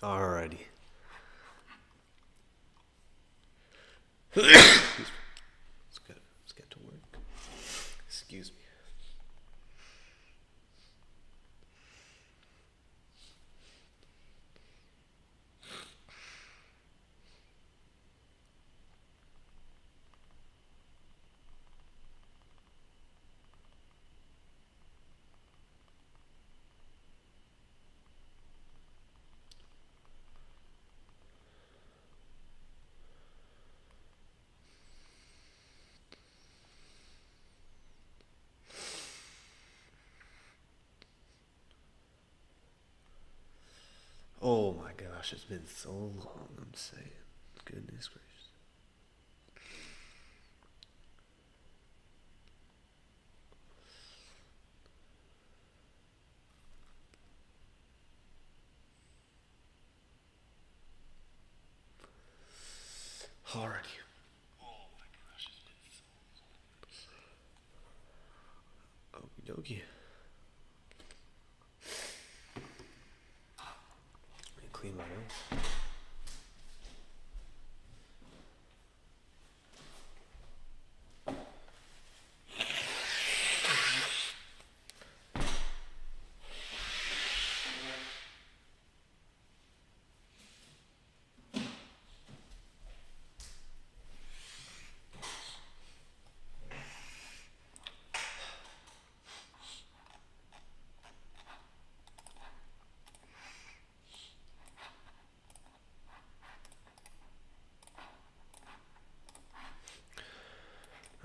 Alrighty. Let's get to work. Excuse me. Oh my gosh, it's been so long, I'm saying. Goodness gracious. Alrighty. Oh my gosh, it's been so long. Okie dokie. Let me clean my nose.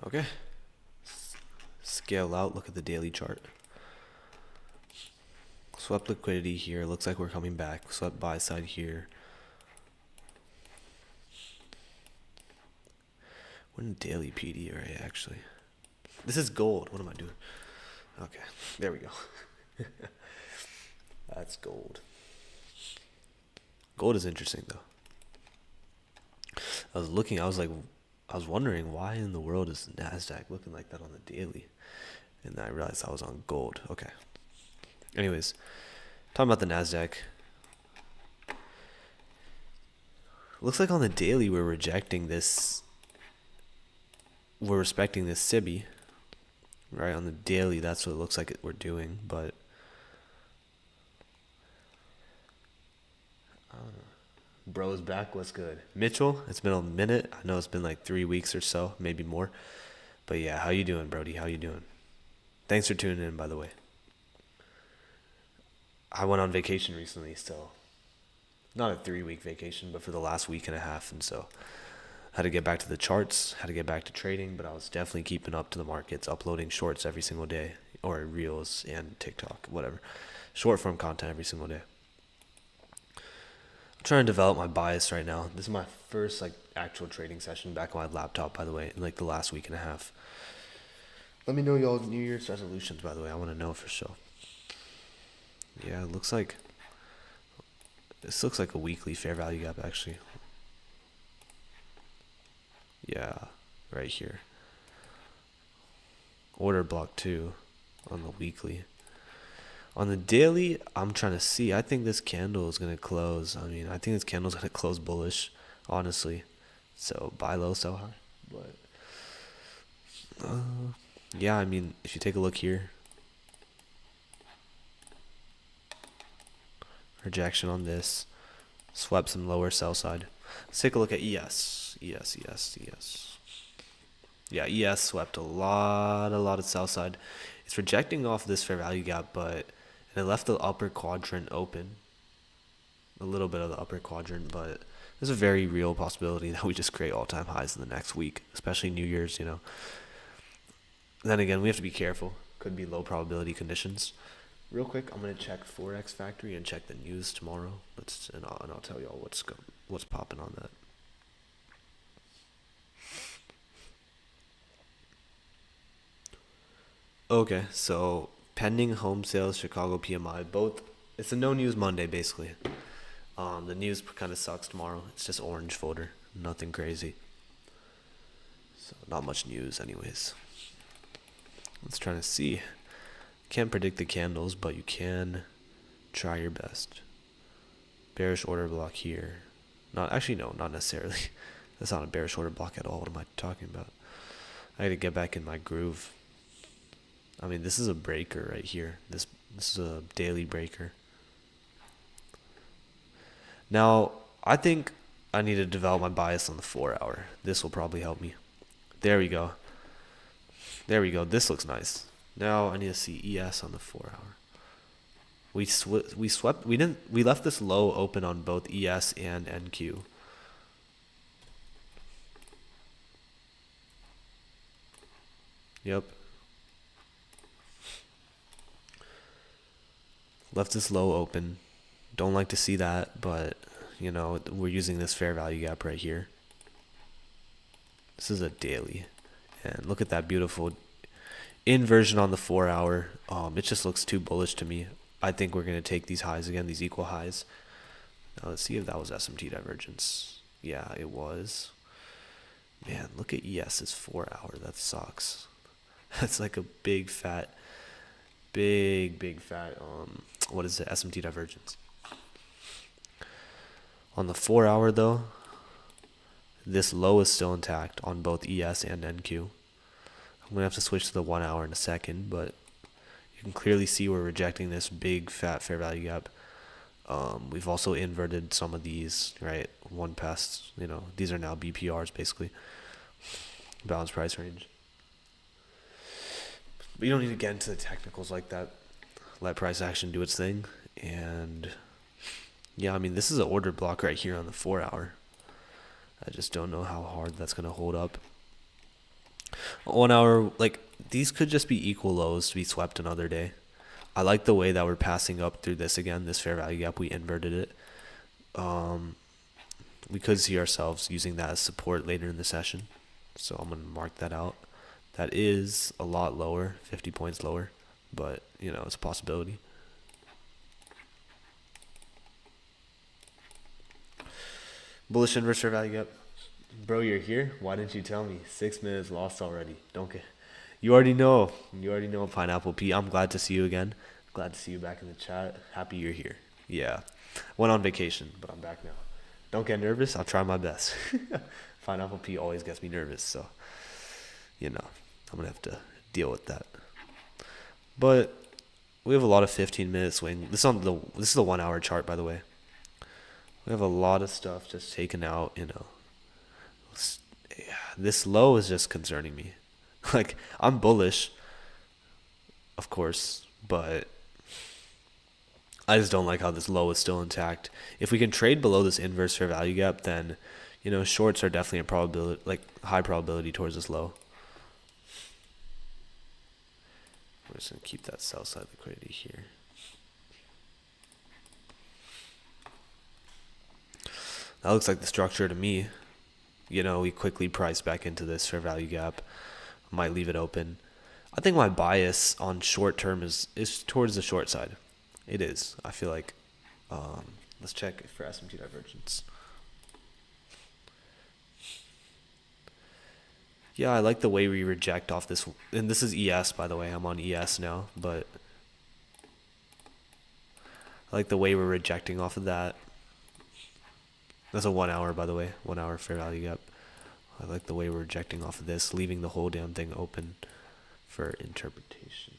Okay. Scale out, look at the daily chart. Swept liquidity here. Looks like we're coming back. Swept buy side here. We're in daily PD right actually. This is gold. What am I doing? Okay, there we go. That's gold. Gold is interesting though. I was wondering why in the world is NASDAQ looking like that on the daily? And then I realized I was on gold. Okay. Anyways, talking about the NASDAQ. Looks like on the daily we're respecting this SIBI. Right, on the daily, that's what it looks like we're doing, but I don't know. Bro's back, what's good? Mitchell, it's been a minute. I know it's been like 3 weeks or so, maybe more. But yeah, how you doing, Brody? How you doing? Thanks for tuning in, by the way. I went on vacation recently, so not a 3-week vacation, but for the last week and a half, and so had to get back to the charts, had to get back to trading, but I was definitely keeping up to the markets, uploading shorts every single day, or reels and TikTok, whatever. Short form content every single day. I'm trying to develop my bias right now. This is my first actual trading session back on my laptop, by the way, in the last week and a half. Let me know y'all's New Year's resolutions, by the way. I want to know for sure. Yeah, this looks like a weekly fair value gap actually. Yeah, right here. Order block 2 on the weekly. On the daily, I'm trying to see. I think this candle is going to close. I think this candle is going to close bullish, honestly. So buy low, sell high. But yeah, if you take a look here, rejection on this, swept some lower sell side. Let's take a look at ES. Yeah, ES swept a lot of sell side. It's rejecting off this fair value gap, but it left the upper quadrant open. A little bit of the upper quadrant, but there's a very real possibility that we just create all-time highs in the next week, especially New Year's, Then again, we have to be careful. Could be low probability conditions. Real quick, I'm gonna check Forex Factory and check the news tomorrow. And I'll tell y'all what's popping on that. Okay, so pending home sales, Chicago PMI, both. It's a no news Monday basically. The news kind of sucks tomorrow. It's just orange folder, nothing crazy. So not much news, anyways. Let's try to see. Can't predict the candles, but you can try your best. bearish order block here. Not actually, no, not necessarily. That's not a bearish order block at all. What am I talking about? I gotta get back in my groove. I mean, this is a breaker right here. This is a daily breaker. Now, I think I need to develop my bias on the 4 hour. This will probably help me. There we go. There we go. This looks nice. Now I need to see ES on the 4 hour. We left this low open on both ES and NQ. Yep. Left this low open. Don't like to see that, but you know, we're using this fair value gap right here. This is a daily. And look at that beautiful inversion on the 4 hour. It just looks too bullish to me. I think we're going to take these highs again, these equal highs. Now let's see if that was SMT divergence. Yeah, it was. Man, look at ES's 4 hour. That sucks. That's like a big fat, what is it? SMT divergence. On the 4 hour though, this low is still intact on both ES and NQ. I'm going to have to switch to the 1 hour in a second, but you can clearly see we're rejecting this big fat fair value gap. We've also inverted some of these, right? One past, you know, these are now BPRs basically, balanced price range. But you don't need to get into the technicals like that. Let price action do its thing. And yeah, I mean, this is an order block right here on the 4 hour. I just don't know how hard that's going to hold up. 1 hour, like, these could just be equal lows to be swept another day. I like the way that we're passing up through this again, this fair value gap. We inverted it. We could see ourselves using that as support later in the session. So I'm going to mark that out. That is a lot lower, 50 points lower. But, you know, it's a possibility. Bullish inverse fair value gap. Bro, you're here? Why didn't you tell me? 6 minutes lost already. Don't get. You already know. You already know, Pineapple P. I'm glad to see you again. Glad to see you back in the chat. Happy you're here. Yeah. Went on vacation, but I'm back now. Don't get nervous. I'll try my best. Pineapple P always gets me nervous, so you know, I'm gonna have to deal with that. But we have a lot of 15-minute swing. This is the 1 hour chart, by the way. We have a lot of stuff just taken out, you know. This low is just concerning me. Like, I'm bullish, of course, but I just don't like how this low is still intact. If we can trade below this inverse fair value gap, then, you know, shorts are definitely a probability, like high probability towards this low. We're just going to keep that sell side liquidity here. That looks like the structure to me. You know, we quickly price back into this fair value gap. Might leave it open. I think my bias on short term is towards the short side. It is. I feel like, let's check for SMT divergence. Yeah, I like the way we reject off this. And this is ES, by the way. I'm on ES now, but I like the way we're rejecting off of that. That's a 1 hour, by the way. 1 hour fair value gap. I like the way we're rejecting off of this, leaving the whole damn thing open for interpretation.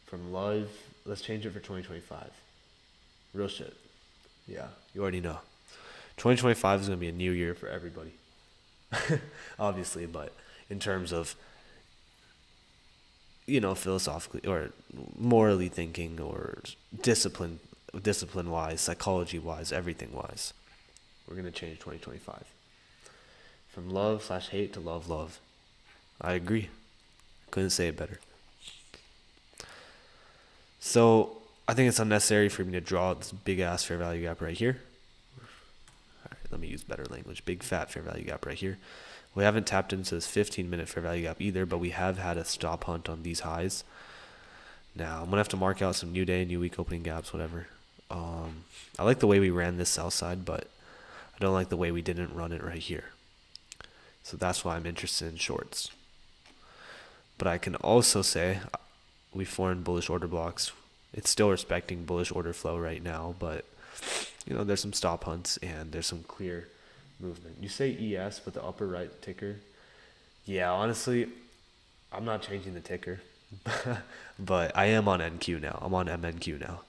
From live, let's change it for 2025. Real shit. Yeah, you already know. 2025 is going to be a new year for everybody. Obviously, but in terms of, you know, philosophically or morally thinking or discipline-wise, psychology-wise, everything-wise, we're going to change 2025. From love/hate to love. I agree. Couldn't say it better. So I think it's unnecessary for me to draw this big ass fair value gap right here. All right, let me use better language. Big fat fair value gap right here. We haven't tapped into this 15-minute fair value gap either, but we have had a stop hunt on these highs. Now I'm gonna have to mark out some new day, new week opening gaps, whatever. I like the way we ran this sell side, but I don't like the way we didn't run it right here. So that's why I'm interested in shorts. But I can also say we formed bullish order blocks. It's still respecting bullish order flow right now, but there's some stop hunts and there's some clear movement. You say ES, but the upper right ticker. Yeah, honestly, I'm not changing the ticker, but I am on NQ now. I'm on MNQ now.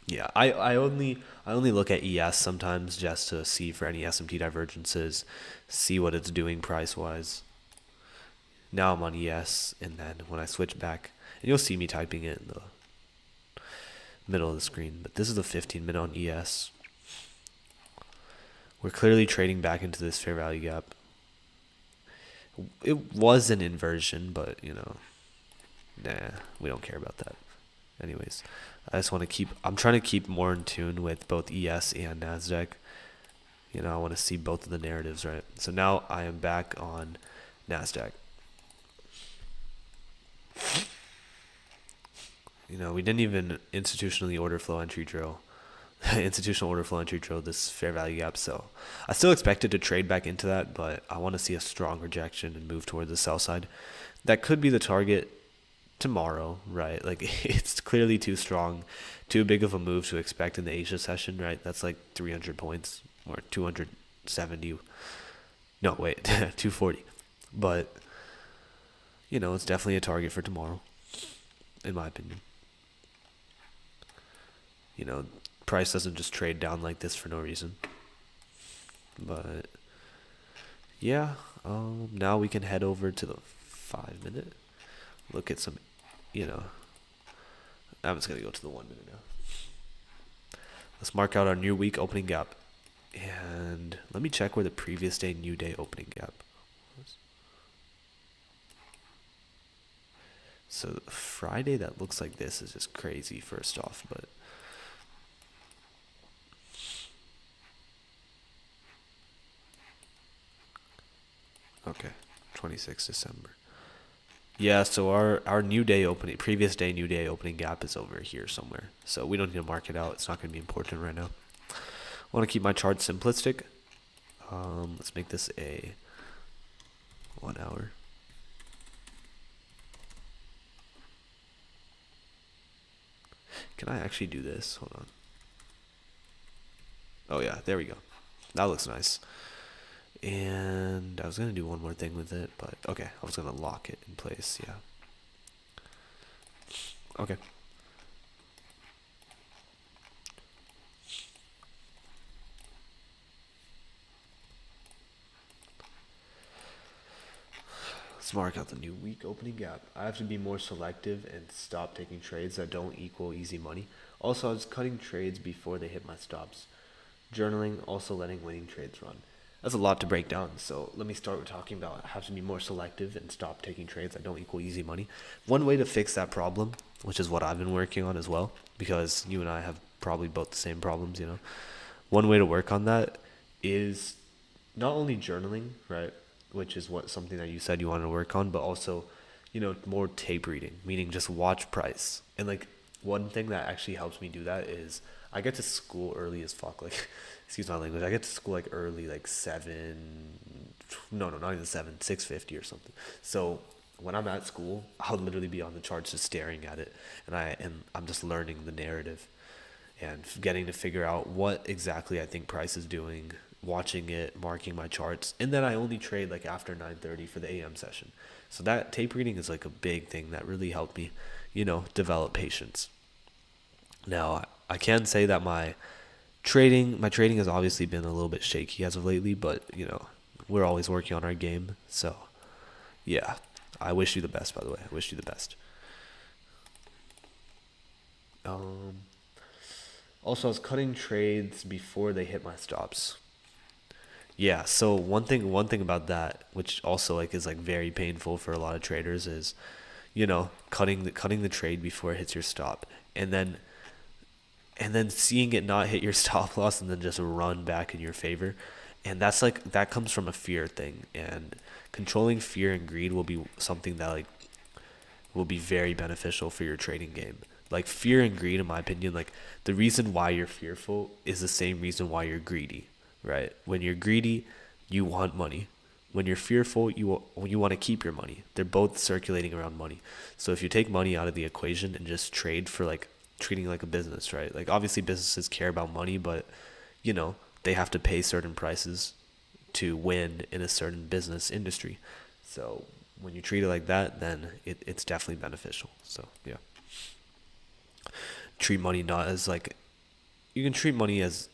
Yeah, I only look at ES sometimes just to see for any SMT divergences, see what it's doing price wise. Now I'm on ES, and then when I switch back, and you'll see me typing it in the middle of the screen, but this is the 15-minute on ES. We're clearly trading back into this fair value gap. It was an inversion, but nah, we don't care about that. Anyways, I'm trying to keep more in tune with both ES and NASDAQ. I want to see both of the narratives, right? So now I am back on NASDAQ. We didn't even institutional order flow entry drill this fair value gap. So I still expect it to trade back into that, but I want to see a strong rejection and move towards the sell side. That could be the target tomorrow, right? Like it's clearly too strong, too big of a move to expect in the Asia session, right? That's like 300 points or 270. No, wait, 240. But it's definitely a target for tomorrow, in my opinion. Price doesn't just trade down like this for no reason. But yeah, now we can head over to the 5-minute. Look at some, I'm just gonna go to the 1-minute now. Let's mark out our new week opening gap, and let me check where the previous day new day opening gap was. So Friday, that looks like this is just crazy first off, but okay, 26 December. Yeah, so our new day opening, previous day new day opening gap is over here somewhere. So we don't need to mark it out. It's not going to be important right now. I want to keep my chart simplistic. Let's make this a 1 hour. Can I actually do this? Hold on. Oh yeah, there we go. That looks nice. And I was going to do one more thing with it, but okay, I was going to lock it in place, yeah. Okay. Let's mark out the new week opening gap. I have to be more selective and stop taking trades that don't equal easy money. Also, I was cutting trades before they hit my stops. Journaling, also letting winning trades run. That's a lot to break down, so let me start with talking about I have to be more selective and stop taking trades that don't equal easy money. One way to fix that problem, which is what I've been working on as well, because you and I have probably both the same problems, One way to work on that is not only journaling, right, which is something that you said you wanted to work on, but also, more tape reading, meaning just watch price. And like one thing that actually helps me do that is I get to school early as fuck, like excuse my language. I get to school like early, like 7. No, not even 7. 6:50 or something. So when I'm at school, I'll literally be on the charts just staring at it, and I'm just learning the narrative and getting to figure out what exactly I think price is doing, watching it, marking my charts, and then I only trade like after 9:30 for the AM session. So that tape reading is like a big thing that really helped me, develop patience. Now I can say that my trading has obviously been a little bit shaky as of lately, but we're always working on our game. So yeah, I wish you the best, by the way. I wish you the best. Also, I was cutting trades before they hit my stops. Yeah, so one thing about that, which also is very painful for a lot of traders, is cutting the trade before it hits your stop, and then seeing it not hit your stop loss and then just run back in your favor. And that comes from a fear thing, and controlling fear and greed will be something that will be very beneficial for your trading game. Like fear and greed, in my opinion, the reason why you're fearful is the same reason why you're greedy, right? When you're greedy, you want money. When you're fearful, you want to keep your money. They're both circulating around money. So if you take money out of the equation and just trade for treating like a business, right? Like obviously businesses care about money, but you know, they have to pay certain prices to win in a certain business industry. So when you treat it like that, then it's definitely beneficial. So yeah, treat money not as like, you can treat money as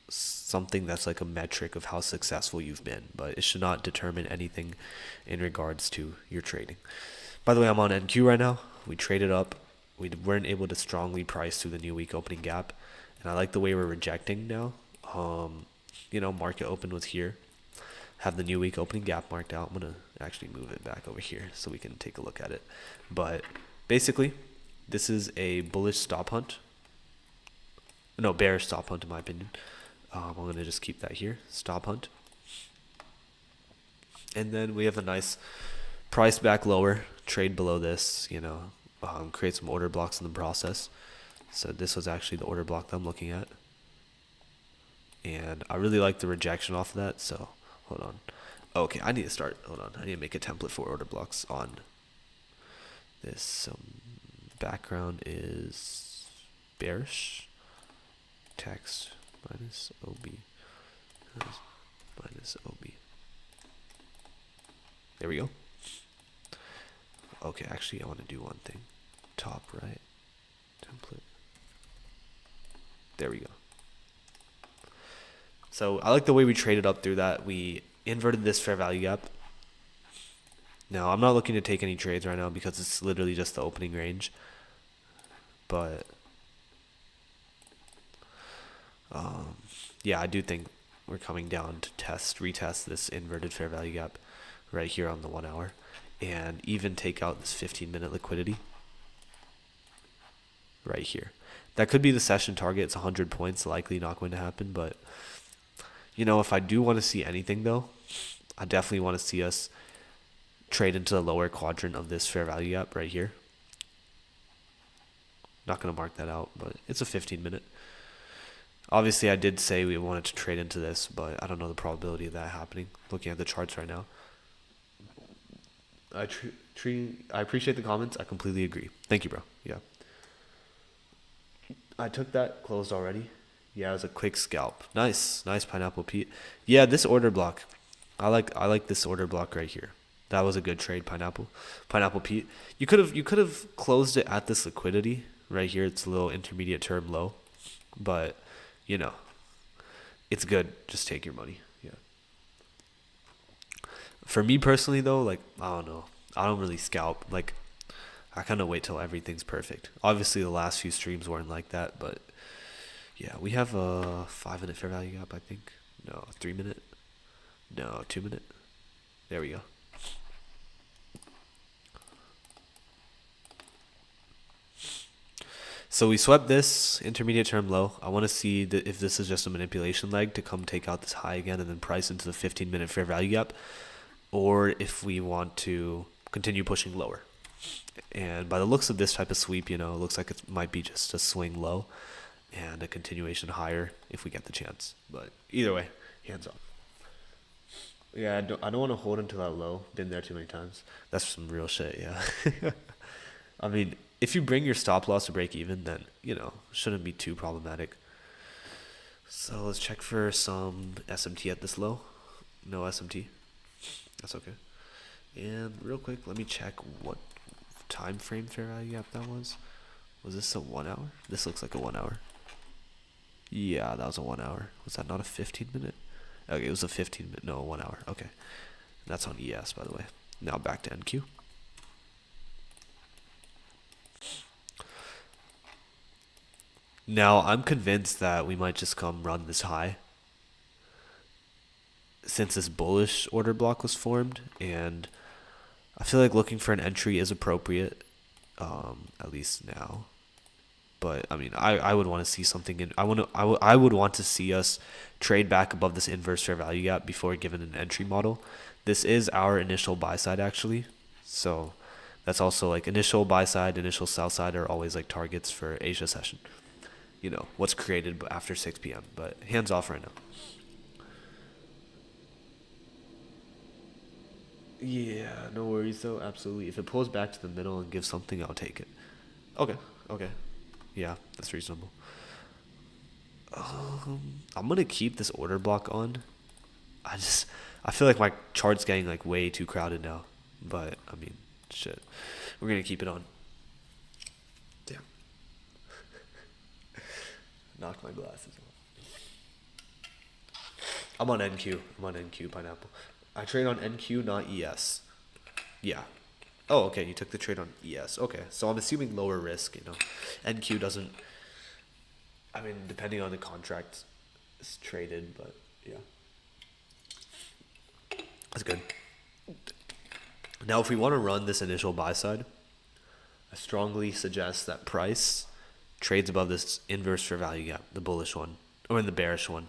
something that's like a metric of how successful you've been, but it should not determine anything in regards to your trading. By the way, I'm on NQ right now. We traded up. We weren't able to strongly price through the new week opening gap, and I like the way we're rejecting now. Market open was here. Have the new week opening gap marked out. I'm gonna actually move it back over here so we can take a look at it. But basically, this is a bullish stop hunt. No, bearish stop hunt in my opinion. I'm gonna just keep that here, stop hunt. And then we have a nice price back lower, trade below this, create some order blocks in the process. So this was actually the order block that I'm looking at. And I really like the rejection off of that, so hold on. Okay, I need to make a template for order blocks on this. Background is bearish. Text minus OB. Minus OB. There we go. Okay, actually I want to do one thing. Top right. Template. There we go. So I like the way we traded up through that. We inverted this fair value gap. Now I'm not looking to take any trades right now because it's literally just the opening range. But yeah, I do think we're coming down to retest this inverted fair value gap right here on the 1 hour, and even take out this 15-minute liquidity right here. That could be the session target. It's 100 points, likely not going to happen, but if I do want to see anything though, I definitely want to see us trade into the lower quadrant of this fair value gap right here. Not going to mark that out, but it's a 15-minute. Obviously, I did say we wanted to trade into this, but I don't know the probability of that happening. Looking at the charts right now. I appreciate the comments. I completely agree. Thank you, bro. Yeah. I took that, closed already. Yeah, it was a quick scalp. Nice Pineapple Pete. Yeah, this order block. I like this order block right here. That was a good trade, Pineapple Pete. You could have closed it at this liquidity right here. It's a little intermediate term low, but it's good. Just take your money. Yeah. For me personally though, I don't know. I don't really scalp. I kind of wait till everything's perfect. Obviously the last few streams weren't like that, but yeah, we have a 5-minute fair value gap, I think. No, 3-minute. No, 2-minute. There we go. So we swept this intermediate term low. I want to see if this is just a manipulation leg to come take out this high again and then price into the 15-minute fair value gap, or if we want to continue pushing lower. And by the looks of this type of sweep, it looks like it might be just a swing low and a continuation higher if we get the chance. But either way, hands off. Yeah, I don't want to hold into that low. Been there too many times. That's some real shit, yeah. I mean, if you bring your stop loss to break even, then, shouldn't be too problematic. So let's check for some SMT at this low. No SMT. That's okay. And real quick, let me check what time frame fair value gap that was. Was this a 1 hour? This looks like a 1 hour. Yeah, that was a 1 hour. Was that not a 15-minute? Okay, it was a 15-minute. No, 1 hour. Okay. That's on ES, by the way. Now back to NQ. Now, I'm convinced that we might just come run this high since this bullish order block was formed, and I feel like looking for an entry is appropriate, at least now. But I mean, I would want to see something in. I would want to see us trade back above this inverse fair value gap before given an entry model. This is our initial buy side actually, so that's also initial buy side, initial sell side are always targets for Asia session. What's created after 6 p.m. But hands off right now. Yeah, no worries though. Absolutely. If it pulls back to the middle and gives something, I'll take it. Okay. Yeah, that's reasonable. I'm gonna keep this order block on. I just I feel like my chart's getting like way too crowded now. But I mean, shit. We're gonna keep it on. Damn. Knocked my glasses off. I'm on NQ. I'm on NQ pineapple. I trade on NQ, not ES. Yeah. Oh, okay. You took the trade on ES. Okay. So I'm assuming lower risk, you know. NQ doesn't I mean, depending on the contract it's traded, but yeah. That's good. Now if we want to run this initial buy side, I strongly suggest that price trades above this inverse fair value gap, the bullish one, or in the bearish one.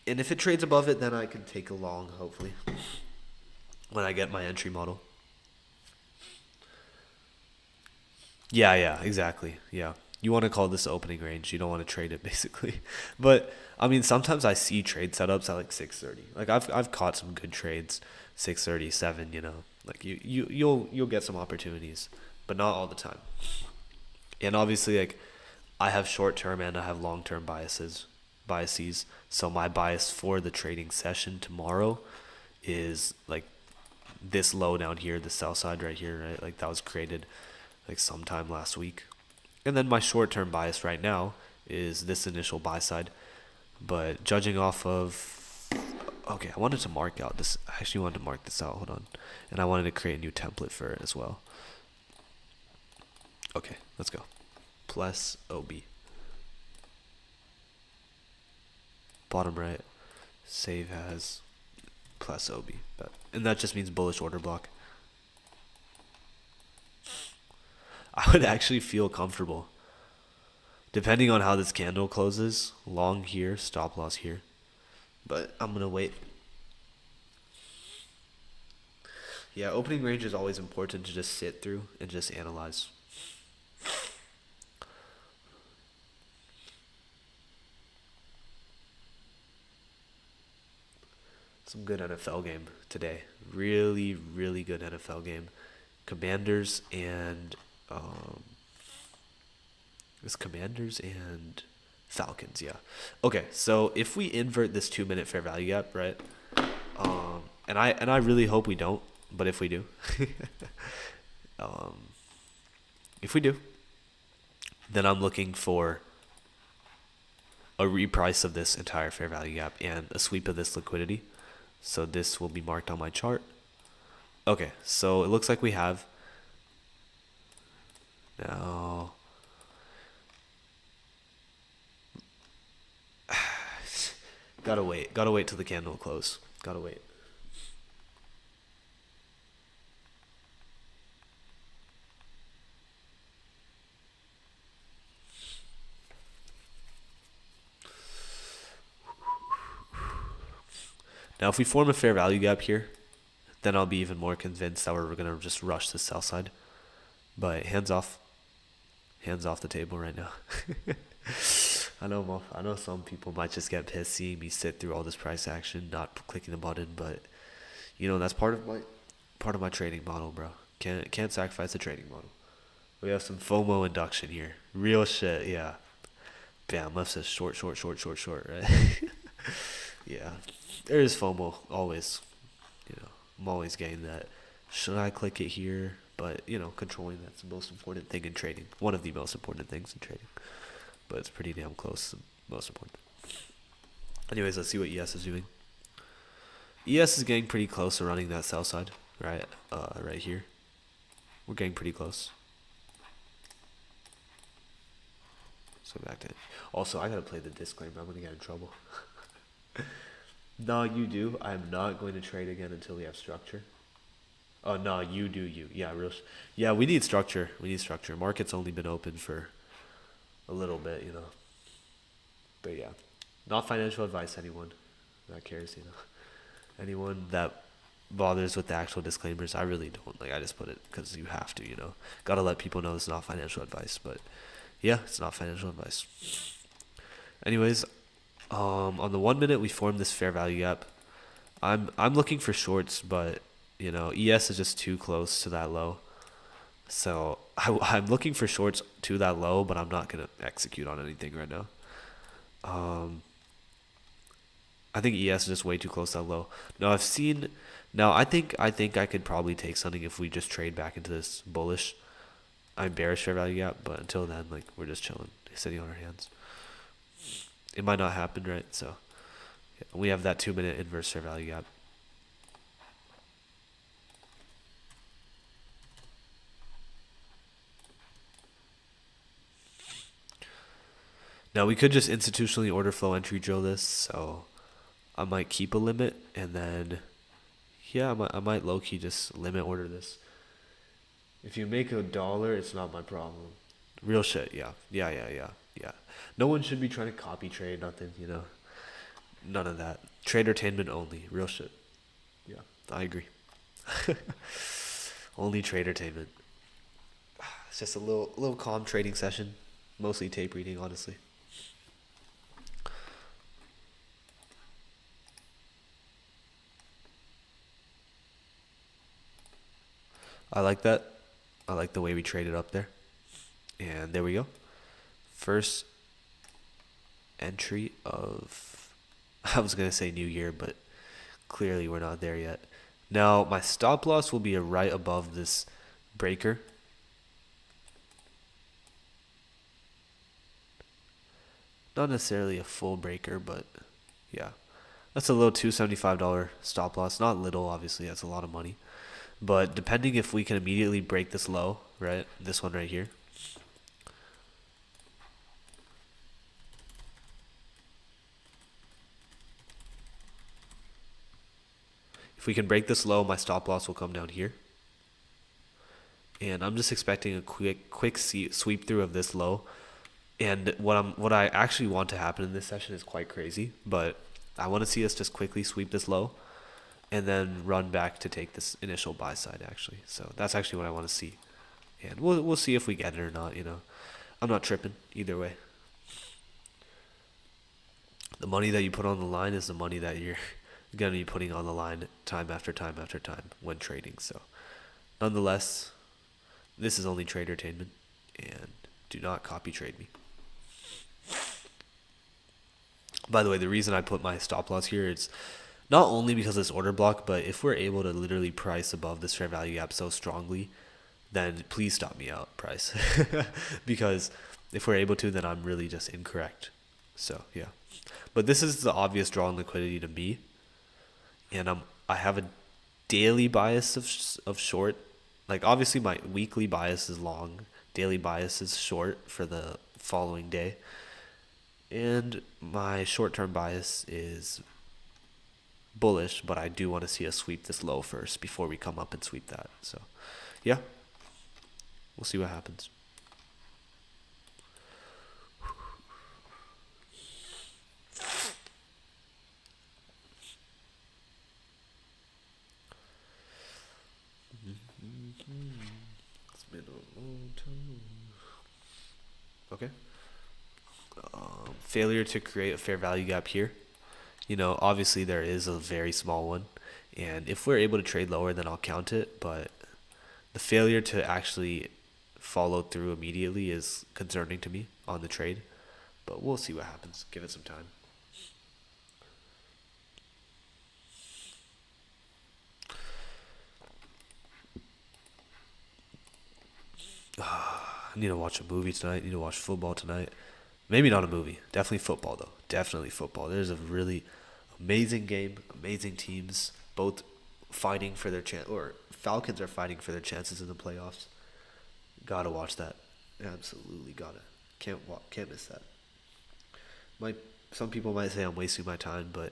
And if it trades above it, then I can take a long, hopefully, when I get my entry model. Yeah, exactly. Yeah. You want to call this opening range. You don't want to trade it basically. But I mean, sometimes I see trade setups at like 6:30. Like I've caught some good trades 6:37, you know. Like you'll get some opportunities, but not all the time. And obviously like I have short-term and I have long-term biases. So my bias for the trading session tomorrow is like this low down here, the sell side right here, right? Like that was created like sometime last week. And then my short-term bias right now is this initial buy side. But judging off of, okay, I wanted to mark out this. I actually wanted to mark this out. Hold on. And I wanted to create a new template for it as well. Okay, let's go. Plus OB. Bottom right. Save as plus OB. And that just means bullish order block. I would actually feel comfortable. Depending on how this candle closes, long here, stop loss here. But I'm going to wait. Yeah, opening range is always important to just sit through and just analyze. Some good NFL game today. Really, really good NFL game. Commanders and it's Commanders and Falcons, yeah. Okay, so if we invert this 2-minute fair value gap, right? And I really hope we don't, but if we do, if we do, then I'm looking for a reprice of this entire fair value gap and a sweep of this liquidity. So this will be marked on my chart. Okay, so it looks like we have now. Gotta wait till the candle close. Gotta wait. Now, if we form a fair value gap here, then I'll be even more convinced that we're gonna just rush the sell side. But hands off the table right now. I know some people might just get pissed seeing me sit through all this price action, not clicking the button, but you know that's part of my trading model, bro. Can't sacrifice the trading model. We have some FOMO induction here, real shit, yeah. Bam, left says short, right? Yeah, there is FOMO always. You know, I'm always getting that. Should I click it here? But you know, controlling that's the most important thing in trading. One of the most important things in trading. But it's pretty damn close to the most important. Anyways, let's see what ES is doing. ES is getting pretty close to running that sell side, right? Right here. We're getting pretty close. Let's go back to it. Also, I gotta play the disclaimer. I'm gonna get in trouble. No, you do. I'm not going to trade again until we have structure. Oh no, you do you. Yeah, yeah, we need structure. Market's only been open for a little bit, you know. But yeah. Not financial advice, anyone that cares, you know. Anyone that bothers with the actual disclaimers, I really don't. Like I just put it because you have to, you know. Gotta let people know it's not financial advice, but yeah, it's not financial advice. Anyways, on the 1 minute we formed this fair value gap. I'm looking for shorts, but you know, ES is just too close to that low. So I'm looking for shorts to that low, but I'm not gonna execute on anything right now. Um, I think ES is just way too close to that low. No, I've seen. Now I think I could probably take something if we just trade back into this bullish. I'm bearish fair value gap, but until then, like we're just chilling, sitting on our hands. It might not happen, right? So yeah, we have that 2 minute inverse fair value gap. Now we could just institutionally order flow entry drill this, so I might keep a limit and then yeah, I might low key just limit order this. If you make $1, it's not my problem. Real shit, yeah. Yeah. No one should be trying to copy trade, nothing, None of that. Tradertainment only. Real shit. Yeah, I agree. Only tradertainment. It's just a little calm trading session. Mostly tape reading, honestly. I like that. I like the way we traded up there. And there we go. First entry of, I was going to say new year, but clearly we're not there yet. Now, my stop loss will be right above this breaker. Not necessarily a full breaker, but yeah. That's a little $275 stop loss. Not little, obviously. That's a lot of money. But depending if we can immediately break this low, right? This one right here. If we can break this low, my stop loss will come down here. And I'm just expecting a quick sweep through of this low. And what I actually want to happen in this session is quite crazy, but I want to see us just quickly sweep this low and then run back to take this initial buy side actually. So that's actually what I want to see. And we'll see if we get it or not, I'm not tripping either way. The money that you put on the line is the money that you're going to be putting on the line time after time after time when trading. So nonetheless, this is only tradertainment, and do not copy trade me. By the way, the reason I put my stop loss here is not only because of this order block, but if we're able to literally price above this fair value gap so strongly, then please stop me out, price. Because if we're able to, then I'm really just incorrect. So yeah, but this is the obvious draw in liquidity to me, and I have a daily bias of short. Like obviously my weekly bias is long, daily bias is short for the following day, and my short-term bias is bullish, but I do want to see us sweep this low first before we come up and sweep that. So yeah, we'll see what happens. It's been a long time. Okay. Failure to create a fair value gap here. Obviously there is a very small one, and if we're able to trade lower, then I'll count it, but the failure to actually follow through immediately is concerning to me on the trade, but we'll see what happens. Give it some time. I need to watch a movie tonight. I need to watch football tonight. Maybe not a movie. Definitely football, though. Definitely football. There's a really amazing game, amazing teams, both fighting for their chance. Or Falcons are fighting for their chances in the playoffs. Gotta watch that. Absolutely gotta. Can't miss that. Some people might say I'm wasting my time, but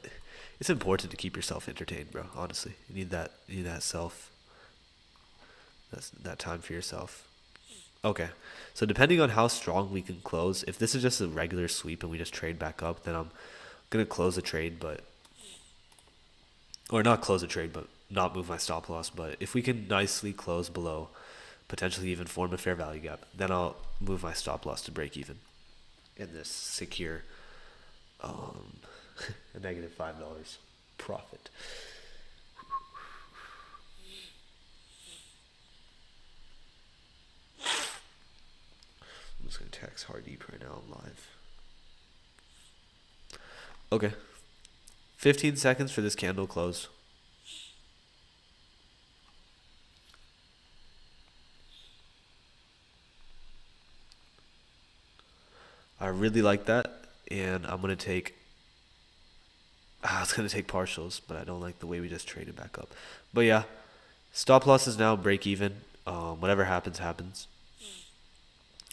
it's important to keep yourself entertained, bro. Honestly, you need that. You need that time for yourself. Okay, so depending on how strong we can close, if this is just a regular sweep and we just trade back up, then I'm gonna close the trade, or not close the trade, but not move my stop loss. But if we can nicely close below, potentially even form a fair value gap, then I'll move my stop loss to break even, and this secure a negative $5 profit. text hard deep right now. I'm live. Okay. 15 seconds for this candle close. I really like that, and I'm gonna take. I was gonna take partials, but I don't like the way we just traded back up. But yeah, stop loss is now break even. Whatever happens, happens.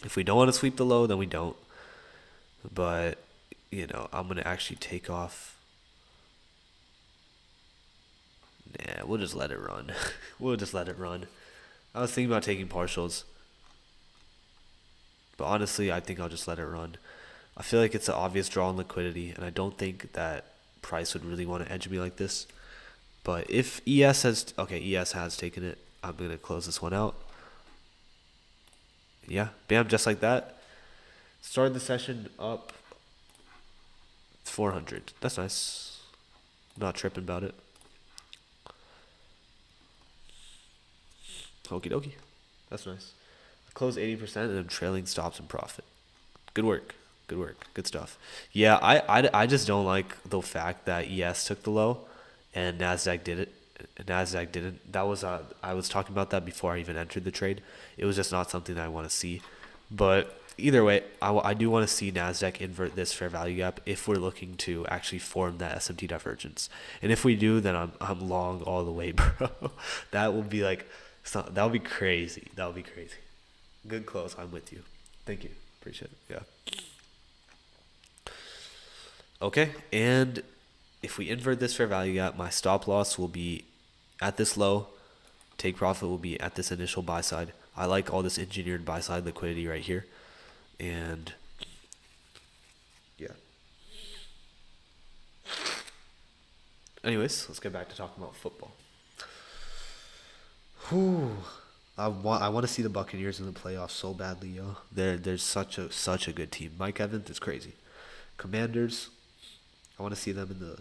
If we don't want to sweep the low, then we don't. But I'm gonna actually take off. Nah, we'll just let it run. We'll just let it run. I was thinking about taking partials, but honestly, I think I'll just let it run. I feel like it's an obvious draw on liquidity, and I don't think that price would really want to edge me like this. But if ES has taken it, I'm gonna close this one out. Yeah, bam, just like that. Started the session up 400. That's nice. Not tripping about it. Okie dokie. That's nice. I closed 80% and I'm trailing stops and profit. Good work. Good work. Good stuff. Yeah, I just don't like the fact that ES took the low and NASDAQ did it. NASDAQ didn't. That was I was talking about that before I even entered the trade. It was just not something that I want to see. But either way, I do want to see NASDAQ invert this fair value gap if we're looking to actually form that SMT divergence. And if we do, then I'm long all the way, bro. That will be like, that would be crazy. That would be crazy. Good close. I'm with you. Thank you. Appreciate it. Yeah. Okay, and if we invert this fair value gap, my stop loss will be at this low. Take profit will be at this initial buy side. I like all this engineered buy side liquidity right here. And yeah. Anyways, let's get back to talking about football. Whew. I want to see the Buccaneers in the playoffs so badly, yo. There's such a good team. Mike Evans is crazy. Commanders, I want to see them in the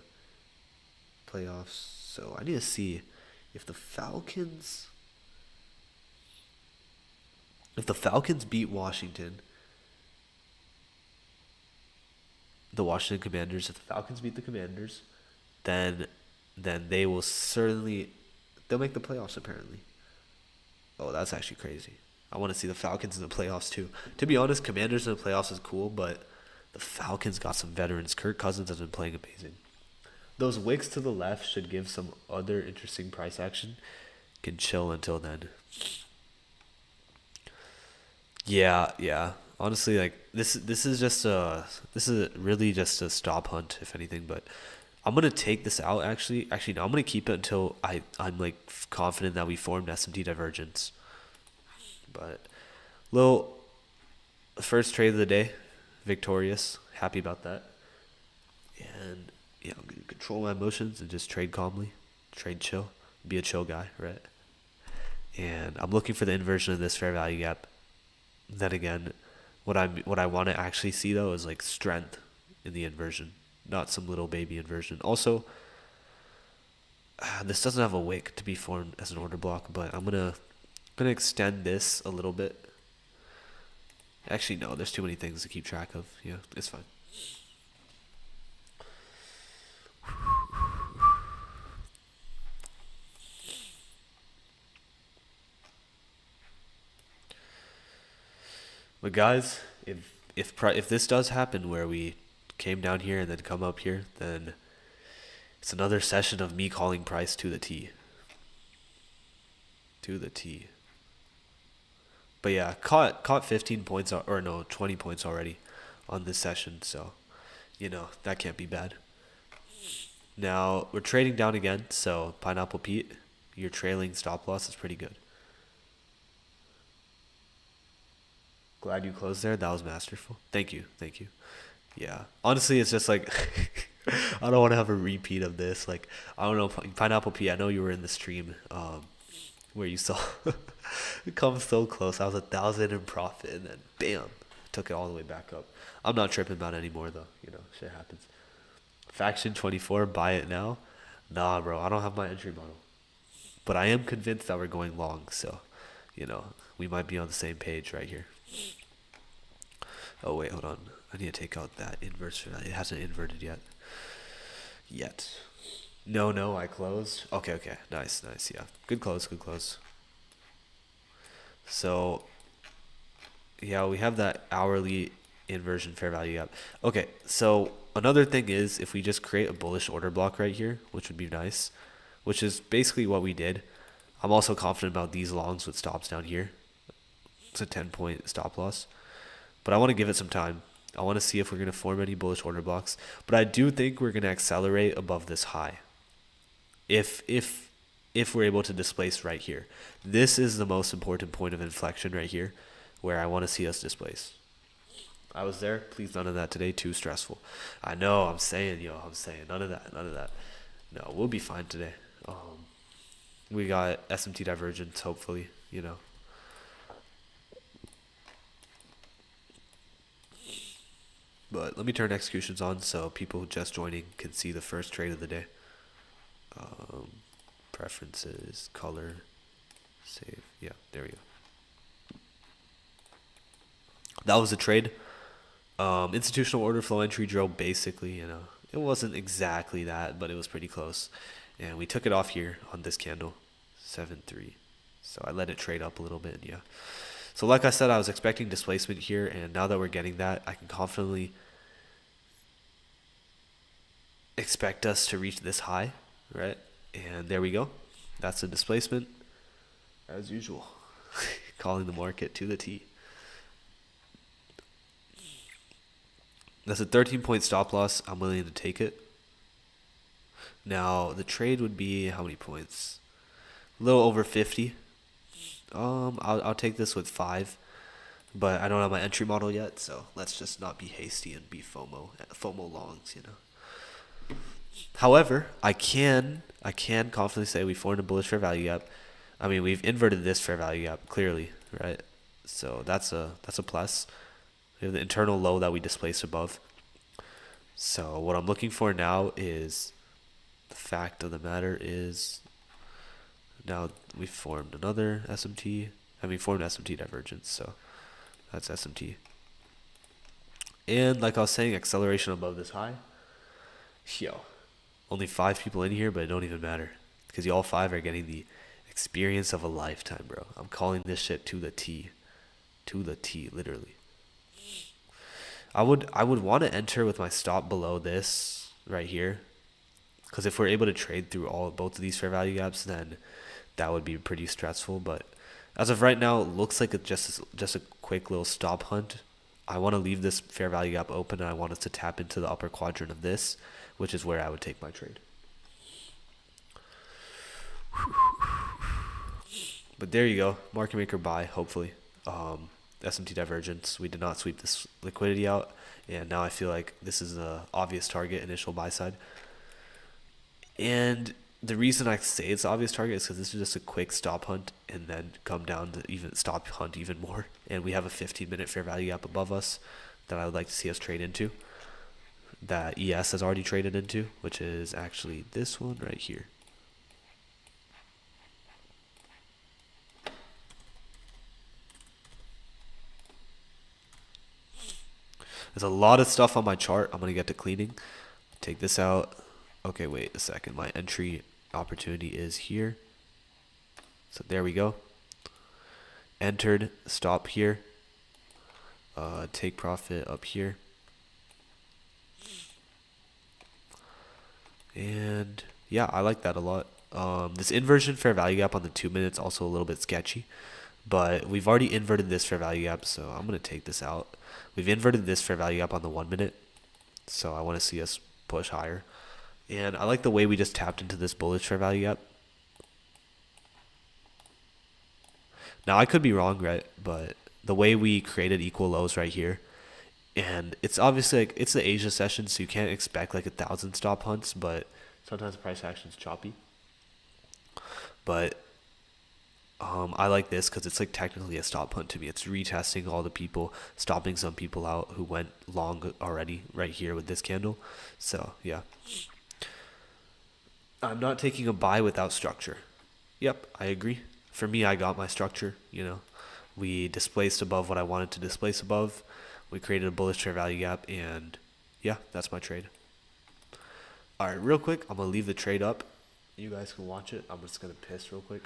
playoffs. So I need to see if the Falcons beat Washington, the Washington Commanders, if the Falcons beat the Commanders, then they will they'll make the playoffs apparently. Oh, that's actually crazy. I want to see the Falcons in the playoffs too. To be honest, Commanders in the playoffs is cool, but the Falcons got some veterans. Kirk Cousins has been playing amazing. Those wicks to the left should give some other interesting price action. Can chill until then. Yeah. Honestly, like this is really just a stop hunt, if anything. But I'm gonna take this out. Actually, no. I'm gonna keep it until I'm like confident that we formed SMT divergence. But little first trade of the day, victorious. Happy about that. And yeah, I'm gonna control my emotions and just trade calmly, trade chill, be a chill guy, right? And I'm looking for the inversion of this fair value gap. Then again, what I want to actually see though is like strength in the inversion, not some little baby inversion. Also, this doesn't have a wick to be formed as an order block, but I'm gonna extend this a little bit. Actually, no, there's too many things to keep track of. Yeah, it's fine. But guys, if this does happen where we came down here and then come up here, then it's another session of me calling price to the T. To the T. But yeah, caught 15 points or no, 20 points already on this session, so that can't be bad. Now we're trading down again, so Pineapple Pete, your trailing stop loss is pretty good. Glad you closed there. That was masterful. Thank you. Yeah. Honestly, it's just like I don't want to have a repeat of this. Like, I don't know, Pineapple Pete, I know you were in the stream where you saw it come so close. I was 1,000 in profit, and then bam, took it all the way back up. I'm not tripping about it anymore though. Shit happens. Faction 24, buy it now. Nah, bro, I don't have my entry model, but I am convinced that we're going long. So, we might be on the same page right here. Oh wait, hold on. I need to take out that inverse for that. It hasn't inverted yet. No, I closed. Okay, nice, yeah. Good close. So yeah, we have that hourly inversion fair value gap. Okay, so another thing is if we just create a bullish order block right here, which would be nice, which is basically what we did. I'm also confident about these longs with stops down here. It's a 10-point stop loss, but I want to give it some time. I want to see if we're going to form any bullish order blocks, but I do think we're going to accelerate above this high. If we're able to displace right here. This is the most important point of inflection right here where I want to see us displace. I was there. Please, none of that today. Too stressful. I know. I'm saying none of that. No, we'll be fine today. We got SMT divergence, hopefully. But let me turn executions on so people just joining can see the first trade of the day. Preferences, color, save. Yeah, there we go. That was a trade. Institutional order flow entry drill, basically, it wasn't exactly that, but it was pretty close. And we took it off here on this candle, 7-3. So I let it trade up a little bit, yeah. So like I said, I was expecting displacement here, and now that we're getting that, I can confidently expect us to reach this high, right? And there we go. That's the displacement, as usual. Calling the market to the T. That's a 13-point stop loss. I'm willing to take it. Now, the trade would be how many points? A little over 50. I'll take this with 5, but I don't have my entry model yet, so let's just not be hasty and be FOMO longs. However, I can confidently say we formed a bullish fair value gap. I mean, we've inverted this fair value gap clearly, right? So that's a plus. We have the internal low that we displaced above. So what I'm looking for now is, the fact of the matter is, now we formed another SMT. We formed SMT divergence, so that's SMT. And like I was saying, acceleration above this high. Yo, only 5 people in here, but it don't even matter because y'all 5 are getting the experience of a lifetime, bro. I'm calling this shit to the T, literally. I would want to enter with my stop below this right here, because if we're able to trade through both of these fair value gaps, then that would be pretty stressful. But as of right now, it looks like it's just a quick little stop hunt. I want to leave this fair value gap open, and I want us to tap into the upper quadrant of this, which is where I would take my trade. But there you go, market maker buy, hopefully. SMT divergence, we did not sweep this liquidity out, and now I feel like this is the obvious target, initial buy side. And the reason I say it's obvious target is because this is just a quick stop hunt and then come down to even stop hunt even more. And we have a 15-minute fair value gap above us that I would like to see us trade into, that ES has already traded into, which is actually this one right here. There's a lot of stuff on my chart. I'm going to get to cleaning. Take this out. Okay, wait a second. My entry opportunity is here. So there we go. Entered, stop here. Take profit up here. And yeah, I like that a lot. This inversion fair value gap on the 2 minutes also a little bit sketchy. But we've already inverted this fair value gap, so I'm going to take this out. We've inverted this fair value gap on the 1 minute, so I want to see us push higher. And I like the way we just tapped into this bullish fair value gap. Now, I could be wrong, right? But the way we created equal lows right here, and it's obviously like it's the Asia session, so you can't expect like 1,000 stop hunts, but sometimes price action's choppy. But I like this because it's like technically a stop hunt to me. It's retesting all the people, stopping some people out who went long already right here with this candle. So yeah, I'm not taking a buy without structure. Yep, I agree. For me, I got my structure. We displaced above what I wanted to displace above. We created a bullish fair value gap, and yeah, that's my trade. All right, real quick, I'm gonna leave the trade up. You guys can watch it. I'm just gonna piss real quick.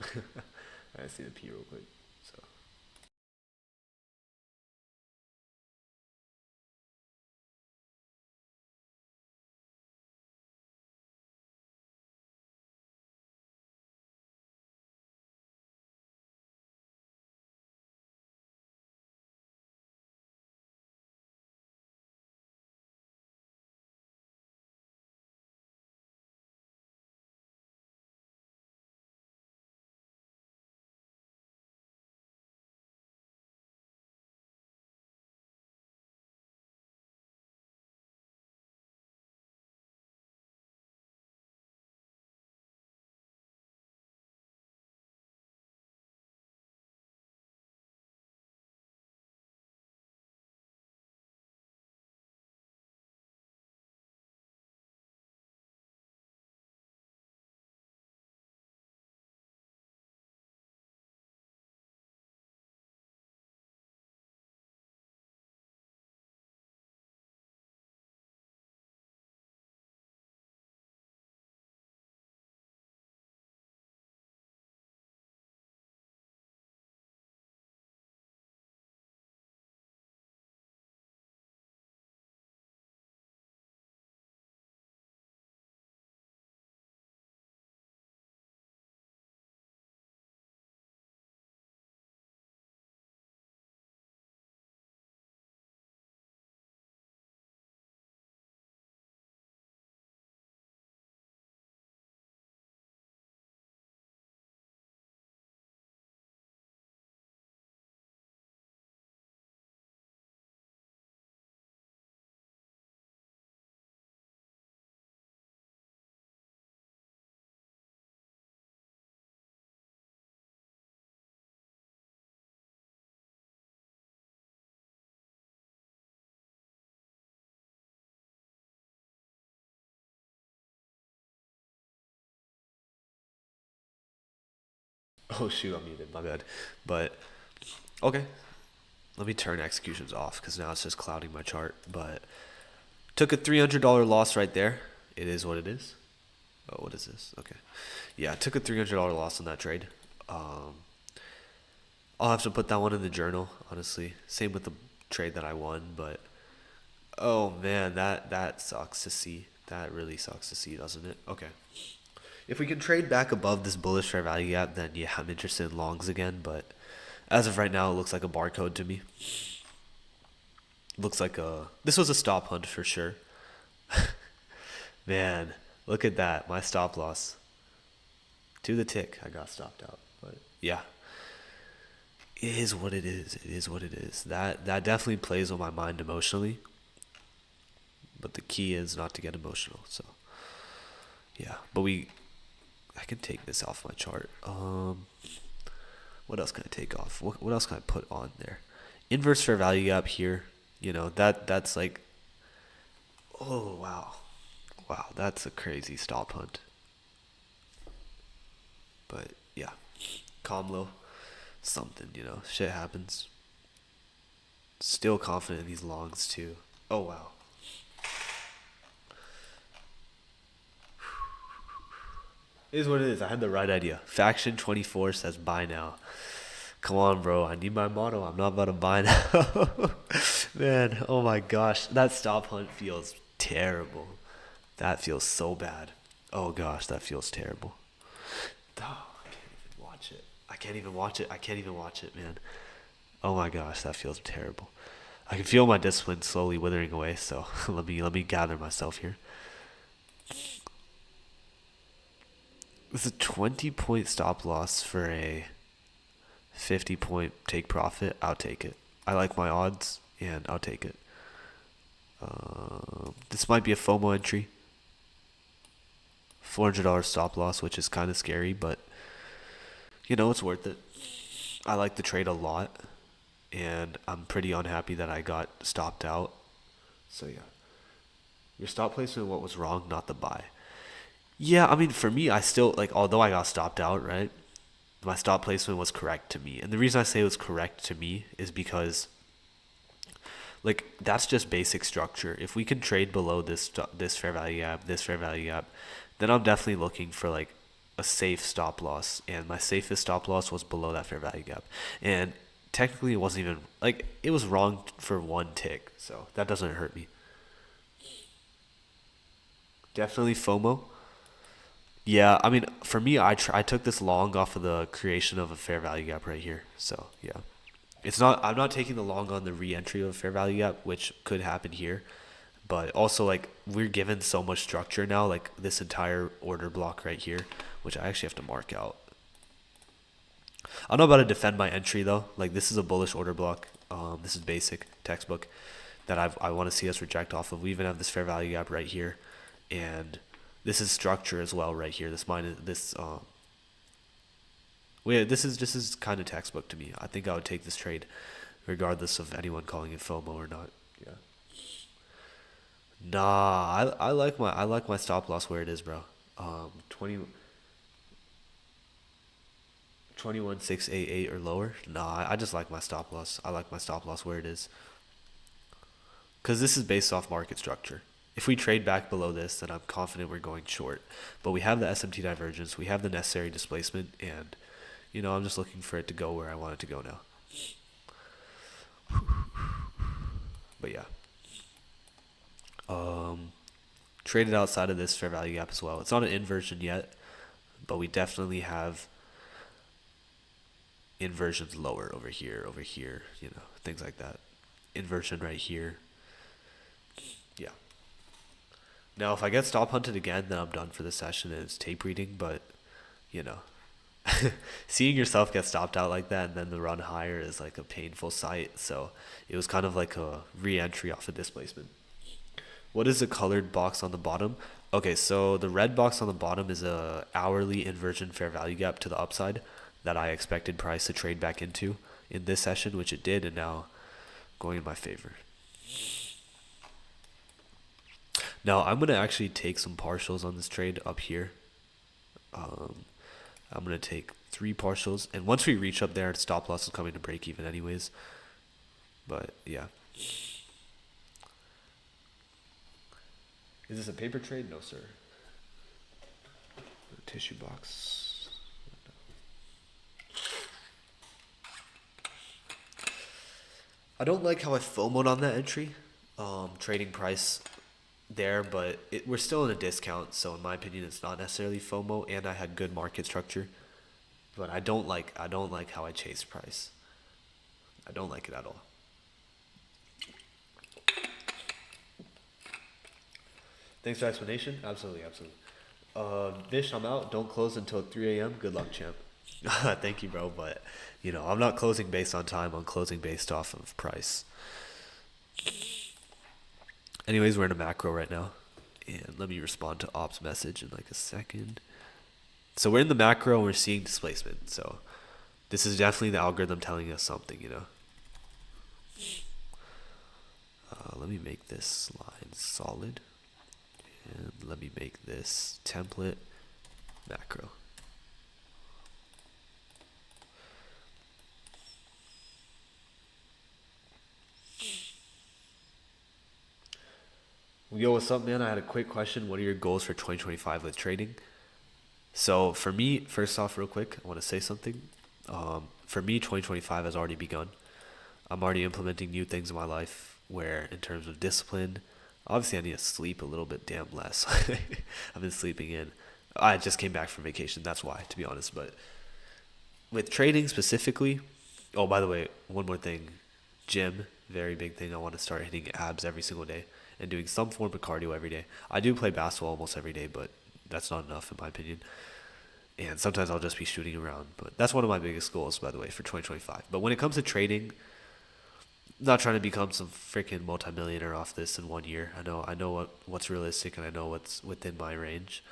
I see the pee real quick. So. Oh shoot, I'm muted. My bad. But okay, let me turn executions off because now it's just clouding my chart. But took a $300 loss right there. It is what it is. Oh, what is this? Okay. Yeah, I took a $300 loss on that trade. Um, I'll have to put that one in the journal, honestly. Same with the trade that I won, but oh man, that sucks to see. That really sucks to see, doesn't it? Okay. If we can trade back above this bullish fair value gap, then yeah, I'm interested in longs again, but as of right now, it looks like a barcode to me. Looks like this was a stop hunt for sure. Man, look at that. My stop loss. To the tick, I got stopped out. But yeah, it is what it is. It is what it is. That definitely plays on my mind emotionally. But the key is not to get emotional. So yeah, but I can take this off my chart. What else can I take off? What else can I put on there? Inverse fair value gap here. That's like, oh wow, wow, that's a crazy stop hunt. But yeah, calm low, something, shit happens. Still confident in these longs too. Oh wow. It is what it is. I had the right idea. Faction 24 says buy now. Come on, bro. I need my motto. I'm not about to buy now. Man, oh my gosh. That stop hunt feels terrible. That feels so bad. Oh gosh, that feels terrible. Oh, I can't even watch it. I can't even watch it. I can't even watch it, man. Oh my gosh, that feels terrible. I can feel my discipline slowly withering away, so let me gather myself here. It's a 20-point stop loss for a 50-point take profit. I'll take it. I like my odds, and I'll take it. This might be a FOMO entry. $400 stop loss, which is kind of scary, but it's worth it. I like the trade a lot, and I'm pretty unhappy that I got stopped out. So yeah, your stop placement, what was wrong? Not the buy. Yeah, I mean, for me, I still, like, although I got stopped out, right? My stop placement was correct to me. And the reason I say it was correct to me is because like that's just basic structure. If we can trade below this fair value gap, this fair value gap, then I'm definitely looking for like a safe stop loss, and my safest stop loss was below that fair value gap. And technically it wasn't even like it was wrong for one tick, so that doesn't hurt me. Definitely FOMO. Yeah, I mean, for me, I took this long off of the creation of a fair value gap right here. So yeah, it's not. I'm not taking the long on the re-entry of a fair value gap, which could happen here. But also, like, we're given so much structure now, like this entire order block right here, which I actually have to mark out. I'm not about to defend my entry though. Like, this is a bullish order block. This is basic textbook that I want to see us reject off of. We even have this fair value gap right here, and this is structure as well right here. This is kind of textbook to me. I think I would take this trade, regardless of anyone calling it FOMO or not. Yeah. Nah, I like my stop loss where it is, bro. 20 21,688 or lower. Nah, I just like my stop loss. I like my stop loss where it is, because this is based off market structure. If we trade back below this, then I'm confident we're going short. But we have the SMT divergence, we have the necessary displacement, and I'm just looking for it to go where I want it to go now. But yeah, traded outside of this fair value gap as well. It's not an inversion yet, but we definitely have inversions lower over here, things like that. Inversion right here. Yeah. Now, if I get stop hunted again, then I'm done for the session and it's tape reading, but, you know, seeing yourself get stopped out like that and then the run higher is like a painful sight. So it was kind of like a re-entry off of displacement. What is the colored box on the bottom? Okay, so the red box on the bottom is a hourly inversion fair value gap to the upside that I expected price to trade back into in this session, which it did, and now going in my favor. Now I'm gonna actually take some partials on this trade up here. I'm gonna take 3 partials, and once we reach up there, stop loss is coming to break even anyways. But yeah. Is this a paper trade? No, sir. Tissue box. I don't like how I FOMO'd on that entry. Trading price there, but we're still in a discount, so in my opinion, it's not necessarily FOMO, and I had good market structure. But I don't like how I chased price. I don't like it at all. Thanks for the explanation. Absolutely, absolutely. Vish, I'm out. Don't close until 3 a.m. Good luck, champ. Thank you, bro. But I'm not closing based on time. I'm closing based off of price. Anyways, we're in a macro right now, and let me respond to Op's message in like a second. So we're in the macro and we're seeing displacement. So this is definitely the algorithm telling us something, Let me make this line solid. And let me make this template macro. Yo, what's up, man? I had a quick question. What are your goals for 2025 with trading? So for me, first off, real quick, I want to say something. For me, 2025 has already begun. I'm already implementing new things in my life where, in terms of discipline, obviously I need to sleep a little bit damn less. I've been sleeping in. I just came back from vacation. That's why, to be honest. But with trading specifically, oh, by the way, one more thing. Gym, very big thing. I want to start hitting abs every single day and doing some form of cardio every day. I do play basketball almost every day, but that's not enough in my opinion. And sometimes I'll just be shooting around. But that's one of my biggest goals, by the way, for 2025. But when it comes to trading, I'm not trying to become some freaking multimillionaire off this in 1 year. I know what's realistic, and I know what's within my range,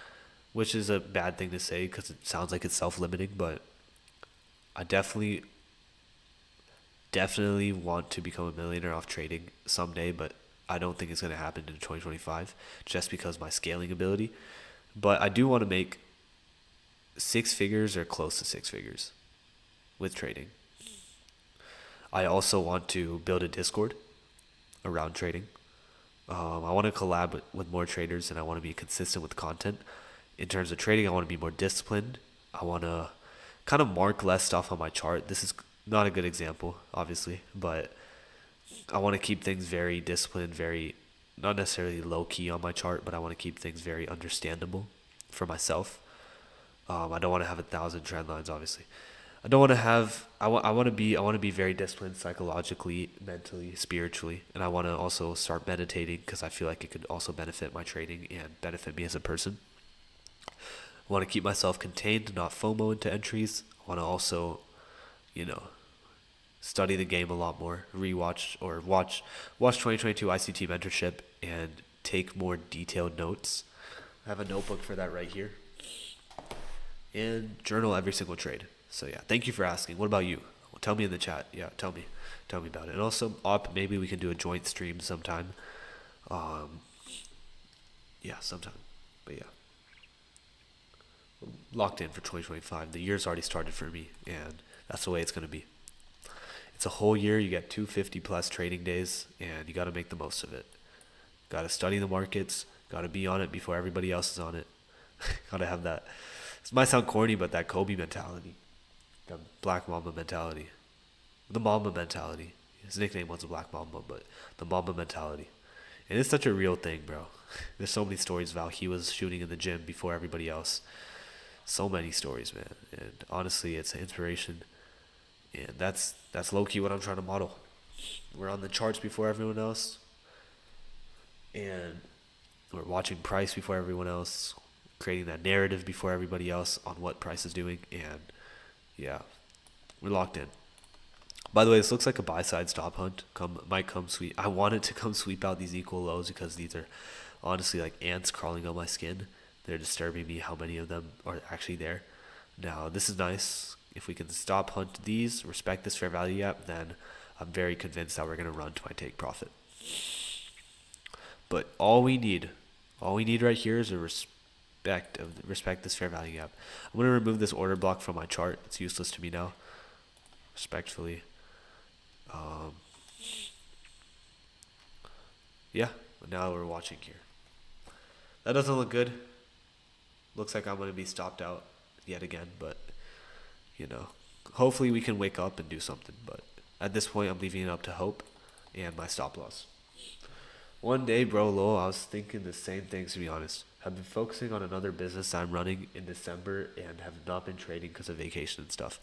which is a bad thing to say because it sounds like it's self-limiting, but I definitely want to become a millionaire off trading someday, but I don't think it's going to happen in 2025 just because of my scaling ability. But I do want to make 6 figures or close to 6 figures with trading. I also want to build a Discord. around trading. I want to collab with more traders, and I want to be consistent with content. In terms of trading, I want to be more disciplined. I want to kind of mark less stuff on my chart. This is not a good example, obviously, but I want to keep things very disciplined, very not necessarily low key on my chart, but I want to keep things very understandable for myself. I don't want to have 1,000 trend lines, obviously. I don't want to have. I want to be very disciplined psychologically, mentally, spiritually, and I want to also start meditating because I feel like it could also benefit my trading and benefit me as a person. I want to keep myself contained, not FOMO into entries. I want to also, you know, study the game a lot more, rewatch or watch 2022 ICT mentorship and take more detailed notes. I have a notebook for that right here. And journal every single trade. So yeah, thank you for asking. What about you? Tell me in the chat. Yeah, tell me about it. And also, maybe we can do a joint stream sometime. Um, yeah, sometime. But yeah, locked in for 2025. The year's already started for me, and that's the way it's gonna be. It's a whole year. You get 250 plus trading days, and you got to make the most of it. Got to study the markets. Got to be on it before everybody else is on it. Got to have that. This might sound corny, but that Kobe mentality, the Black Mamba mentality, the Mamba mentality. His nickname was the Black Mamba, but the Mamba mentality. And it's such a real thing, bro. There's so many stories about how he was shooting in the gym before everybody else. So many stories, man. And honestly, it's an inspiration. And that's low key what I'm trying to model. We're on the charts before everyone else, and we're watching price before everyone else, creating that narrative before everybody else on what price is doing, and yeah, we're locked in. By the way, this looks like a buy side stop hunt. Might come sweep. I want it to come sweep out these equal lows because these are honestly like ants crawling on my skin. They're disturbing me how many of them are actually there. Now this is nice. If we can stop hunt these, respect this fair value gap, then I'm very convinced that we're gonna run to my take profit. But all we need right here is a respect this fair value gap. I'm gonna remove this order block from my chart. It's useless to me now. Respectfully. Um, yeah, now we're watching here. That doesn't look good. Looks like I'm gonna be stopped out yet again, but hopefully we can wake up and do something. But at this point, I'm leaving it up to hope and my stop loss. One day, bro, lol, I was thinking the same things, to be honest. I've been focusing on another business I'm running in December and have not been trading because of vacation and stuff.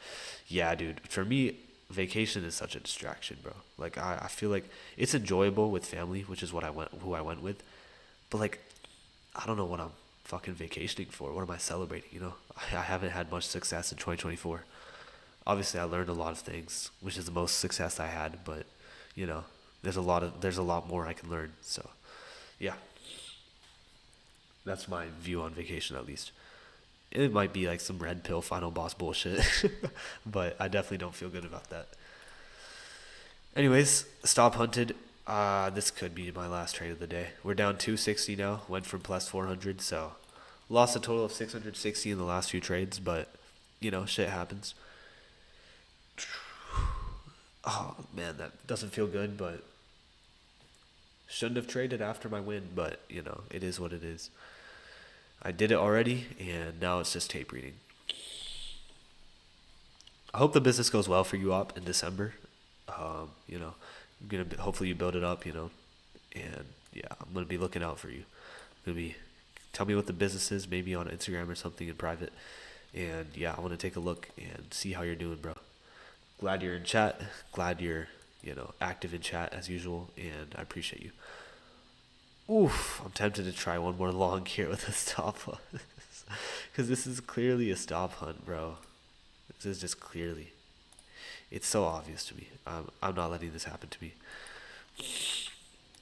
Yeah, dude, for me, vacation is such a distraction, bro. Like, I feel like it's enjoyable with family, which is who I went with. But, like, I don't know what I'm fucking vacationing for. What am I celebrating, I haven't had much success in 2024. Obviously, I learned a lot of things, which is the most success I had, but, there's a lot more I can learn. So, yeah. That's my view on vacation, at least. It might be like some red pill final boss bullshit, but I definitely don't feel good about that. Anyways, stop hunted. This could be my last trade of the day. We're down 260 now. Went from plus 400, so lost a total of 660 in the last few trades, but shit happens. Oh man, that doesn't feel good, but shouldn't have traded after my win, but it is what it is. I did it already, and now it's just tape reading. I hope the business goes well for you up in December. Hopefully you build it up, and yeah, I'm gonna be looking out for you. Tell me what the business is, maybe on Instagram or something in private, and yeah, I want to take a look and see how you're doing, bro. Glad you're in chat. Glad you're active in chat as usual, and I appreciate you. Oof, I'm tempted to try one more long here with a stop hunt. Because this is clearly a stop hunt, bro. This is just clearly. It's so obvious to me. I'm not letting this happen to me.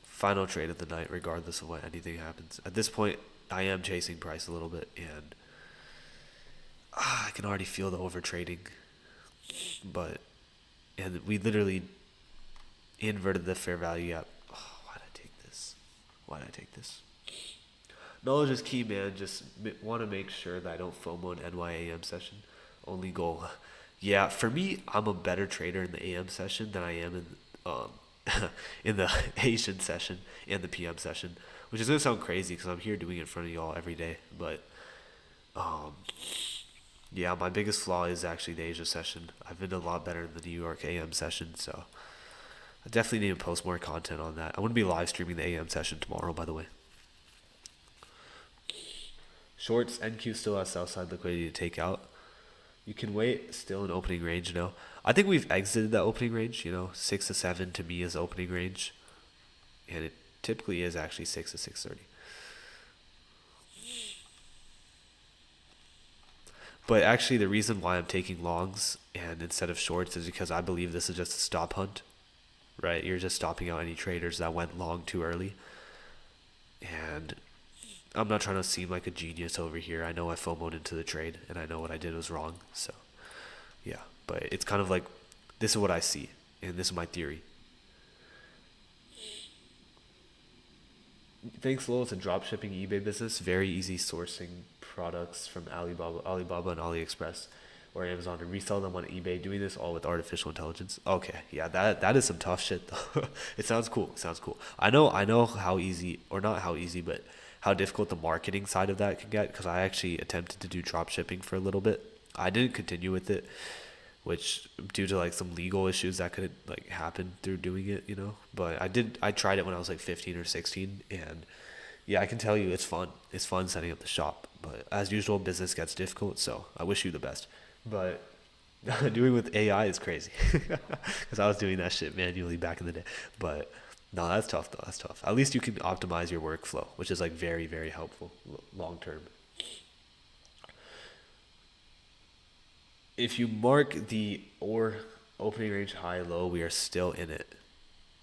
Final trade of the night, regardless of what anything happens. At this point, I am chasing price a little bit, and I can already feel the over trading. And we literally inverted the fair value gap. Why'd I take this? Knowledge is key, man. Just want to make sure that I don't FOMO an NYAM session. Only goal. Yeah, for me, I'm a better trader in the AM session than I am in in the Asian session and the PM session, which is gonna sound crazy because I'm here doing it in front of y'all every day. But um, yeah, my biggest flaw is actually the Asia session. I've been a lot better in the New York AM session, so I definitely need to post more content on that. I'm gonna be live streaming the AM session tomorrow, by the way. Shorts, NQ still has Southside liquidity to take out. You can wait, still in opening range, I think we've exited that opening range, 6 to 7 to me is opening range. And it typically is actually 6 to 6:30. But actually the reason why I'm taking longs and instead of shorts is because I believe this is just a stop hunt, right? You're just stopping out any traders that went long too early. And I'm not trying to seem like a genius over here. I know I FOMO'd into the trade and I know what I did was wrong. So, yeah. But it's kind of like, this is what I see and this is my theory. Thanks, Lowell. It's a dropshipping eBay business. Very easy sourcing products from Alibaba and AliExpress or Amazon to resell them on eBay. Doing this all with artificial intelligence. Okay, yeah, that is some tough shit though. It sounds cool. I know how easy, or not how easy, but how difficult the marketing side of that can get, because I actually attempted to do dropshipping for a little bit. I didn't continue with it, which due to like some legal issues that could like happen through doing it, But I tried it when I was like 15 or 16, and yeah, I can tell you it's fun. It's fun setting up the shop, but as usual, business gets difficult. So I wish you the best. But doing with AI is crazy, because I was doing that shit manually back in the day. But no, that's tough though. That's tough. At least you can optimize your workflow, which is like very, very helpful long term. If you mark the or opening range high low, we are still in it.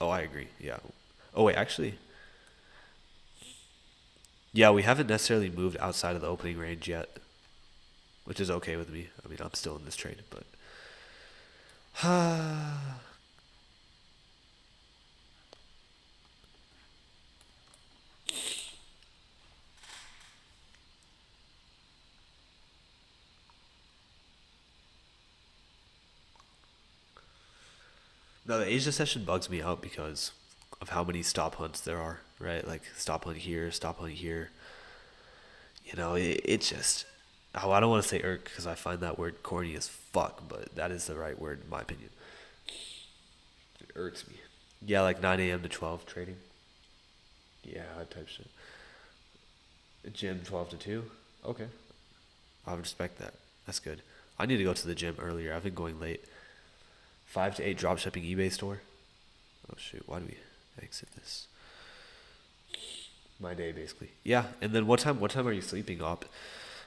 Oh, I agree. Yeah. Oh wait, actually, yeah, we haven't necessarily moved outside of the opening range yet, which is okay with me. I mean, I'm still in this trade, but no, the Asia session bugs me out because of how many stop hunts there are, right? Like stop hunt here, stop hunt here. It just, oh, I don't want to say irk because I find that word corny as fuck, but that is the right word in my opinion. It irks me. Yeah, like 9 a.m. to 12 trading. Yeah, that type shit. Gym 12 to 2. Okay. I would respect that. That's good. I need to go to the gym earlier. I've been going late. 5 to 8 dropshipping eBay store. Oh shoot, why do we exit this? My day basically. Yeah, and then what time are you sleeping up?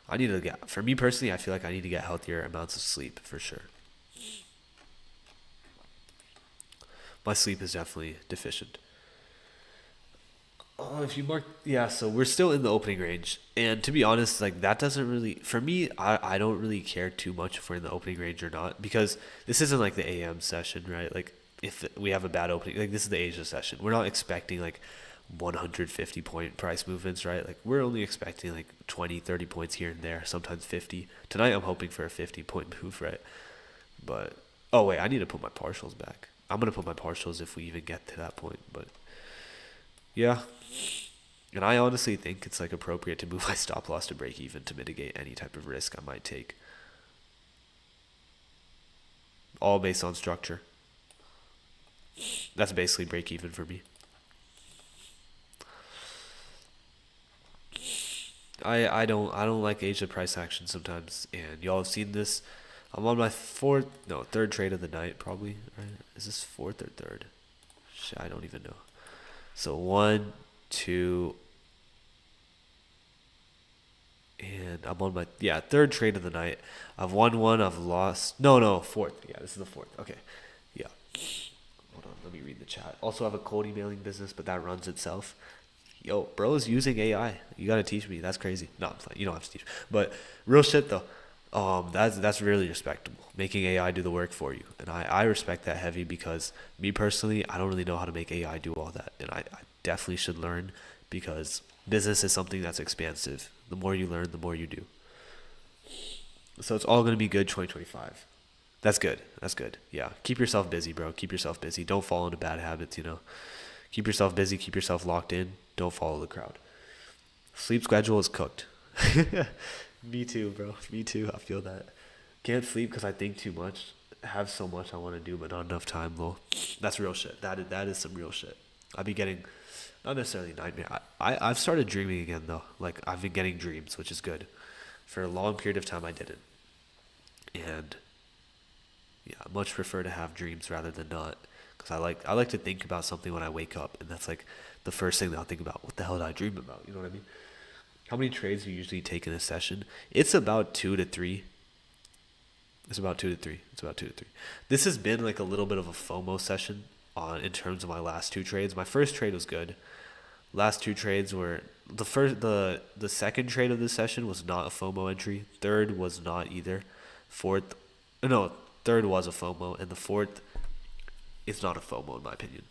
I need to get, for me personally, I feel like I need to get healthier amounts of sleep for sure. My sleep is definitely deficient. Oh, if you mark, yeah, so we're still in the opening range. And to be honest, like that doesn't really, for me, I don't really care too much if we're in the opening range or not, because this isn't like the AM session, right? Like if we have a bad opening, like this is the Asia session. We're not expecting like 150 point price movements, right? Like we're only expecting like 20, 30 points here and there, sometimes 50. Tonight I'm hoping for a 50-point move, right? But, oh wait, I need to put my partials back. I'm going to put my partials if we even get to that point, but yeah. And I honestly think it's like appropriate to move my stop loss to break even to mitigate any type of risk I might take. All based on structure. That's basically break even for me. I don't like Asia price action sometimes, and y'all have seen this. I'm on my third trade of the night probably. Right? Is this fourth or third? Shit, I don't even know. So 1, 2, and I'm on my third trade of the night. I've won one. I've lost. No, fourth. Yeah, this is the fourth. Okay, yeah. Hold on, let me read the chat. Also, I have a cold emailing business, but that runs itself. Yo, bro's using AI. You gotta teach me. That's crazy. No, I'm playing. You don't have to teach. But real shit though. That's really respectable. Making AI do the work for you, and I respect that heavy because me personally, I don't really know how to make AI do all that, and I definitely should learn because business is something that's expansive. The more you learn, the more you do. So it's all gonna be good 2025. That's good. That's good. Yeah. Keep yourself busy, bro. Keep yourself busy. Don't fall into bad habits, you know. Keep yourself busy. Keep yourself locked in. Don't follow the crowd. Sleep schedule is cooked. Me too, bro. Me too. I feel that. Can't sleep because I think too much. Have so much I want to do, but not enough time, though. That's real shit. That is some real shit. I be getting, not necessarily nightmare. I've started dreaming again, though. Like, I've been getting dreams, which is good. For a long period of time, I didn't. And yeah, I much prefer to have dreams rather than not, because I like to think about something when I wake up, and that's like the first thing that I'll think about. What the hell did I dream about? You know what I mean? How many trades do you usually take in a session? It's about 2 to 3. It's about 2 to 3. It's about 2 to 3. This has been like a little bit of a FOMO session on in terms of my last two trades. My first trade was good. Last two trades were the second trade of this session was not a FOMO entry. Third was not either. Fourth, no, third was a FOMO, and the fourth, it's not a FOMO in my opinion.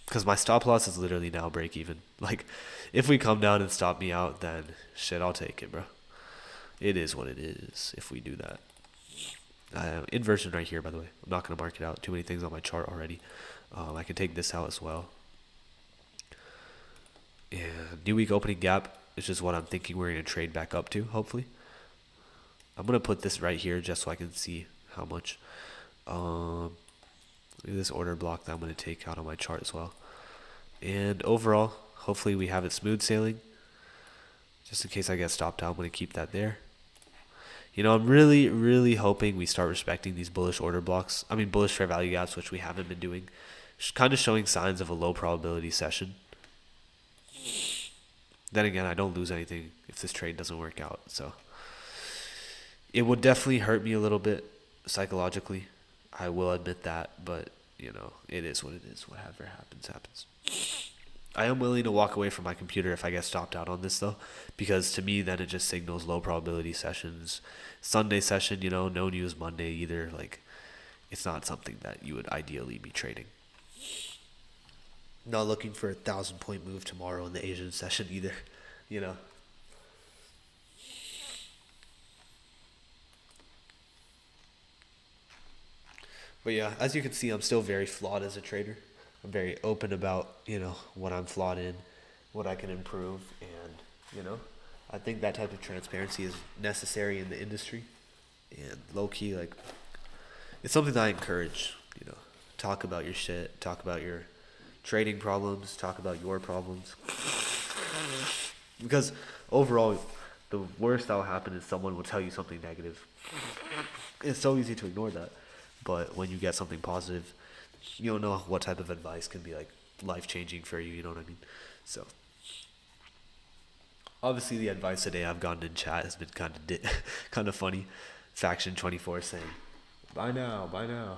Because my stop loss is literally now break even. Like, if we come down and stop me out, then shit, I'll take it, bro. It is what it is if we do that. Inversion right here, by the way. I'm not going to mark it out. Too many things on my chart already. I can take this out as well. And new week opening gap is just what I'm thinking we're going to trade back up to, hopefully. I'm going to put this right here just so I can see how much. Look at this order block that I'm going to take out on my chart as well. And overall, hopefully we have it smooth sailing. Just in case I get stopped out, I'm going to keep that there. You know, I'm really, really hoping we start respecting these bullish order blocks. I mean, bullish fair value gaps, which we haven't been doing. Kind of showing signs of a low probability session. Then again, I don't lose anything if this trade doesn't work out. So it would definitely hurt me a little bit psychologically. I will admit that, but you know, it is what it is. Whatever happens, happens. I am willing to walk away from my computer if I get stopped out on this though, because to me then it just signals low probability sessions. Sunday session, you know, no news Monday either. Like, it's not something that you would ideally be trading. Not looking for a 1,000-point move tomorrow in the Asian session either, you know. But yeah, as you can see, I'm still very flawed as a trader. I'm very open about, you know, what I'm flawed in, what I can improve, and, you know, I think that type of transparency is necessary in the industry. And low-key, like, it's something that I encourage, you know. Talk about your shit, talk about your trading problems, talk about your problems. Because overall, the worst that will happen is someone will tell you something negative. It's so easy to ignore that. But when you get something positive, you don't know what type of advice can be like life-changing for you, you know what I mean? So obviously the advice today I've gotten in chat has been kind of funny. Faction 24 saying, buy now, buy now.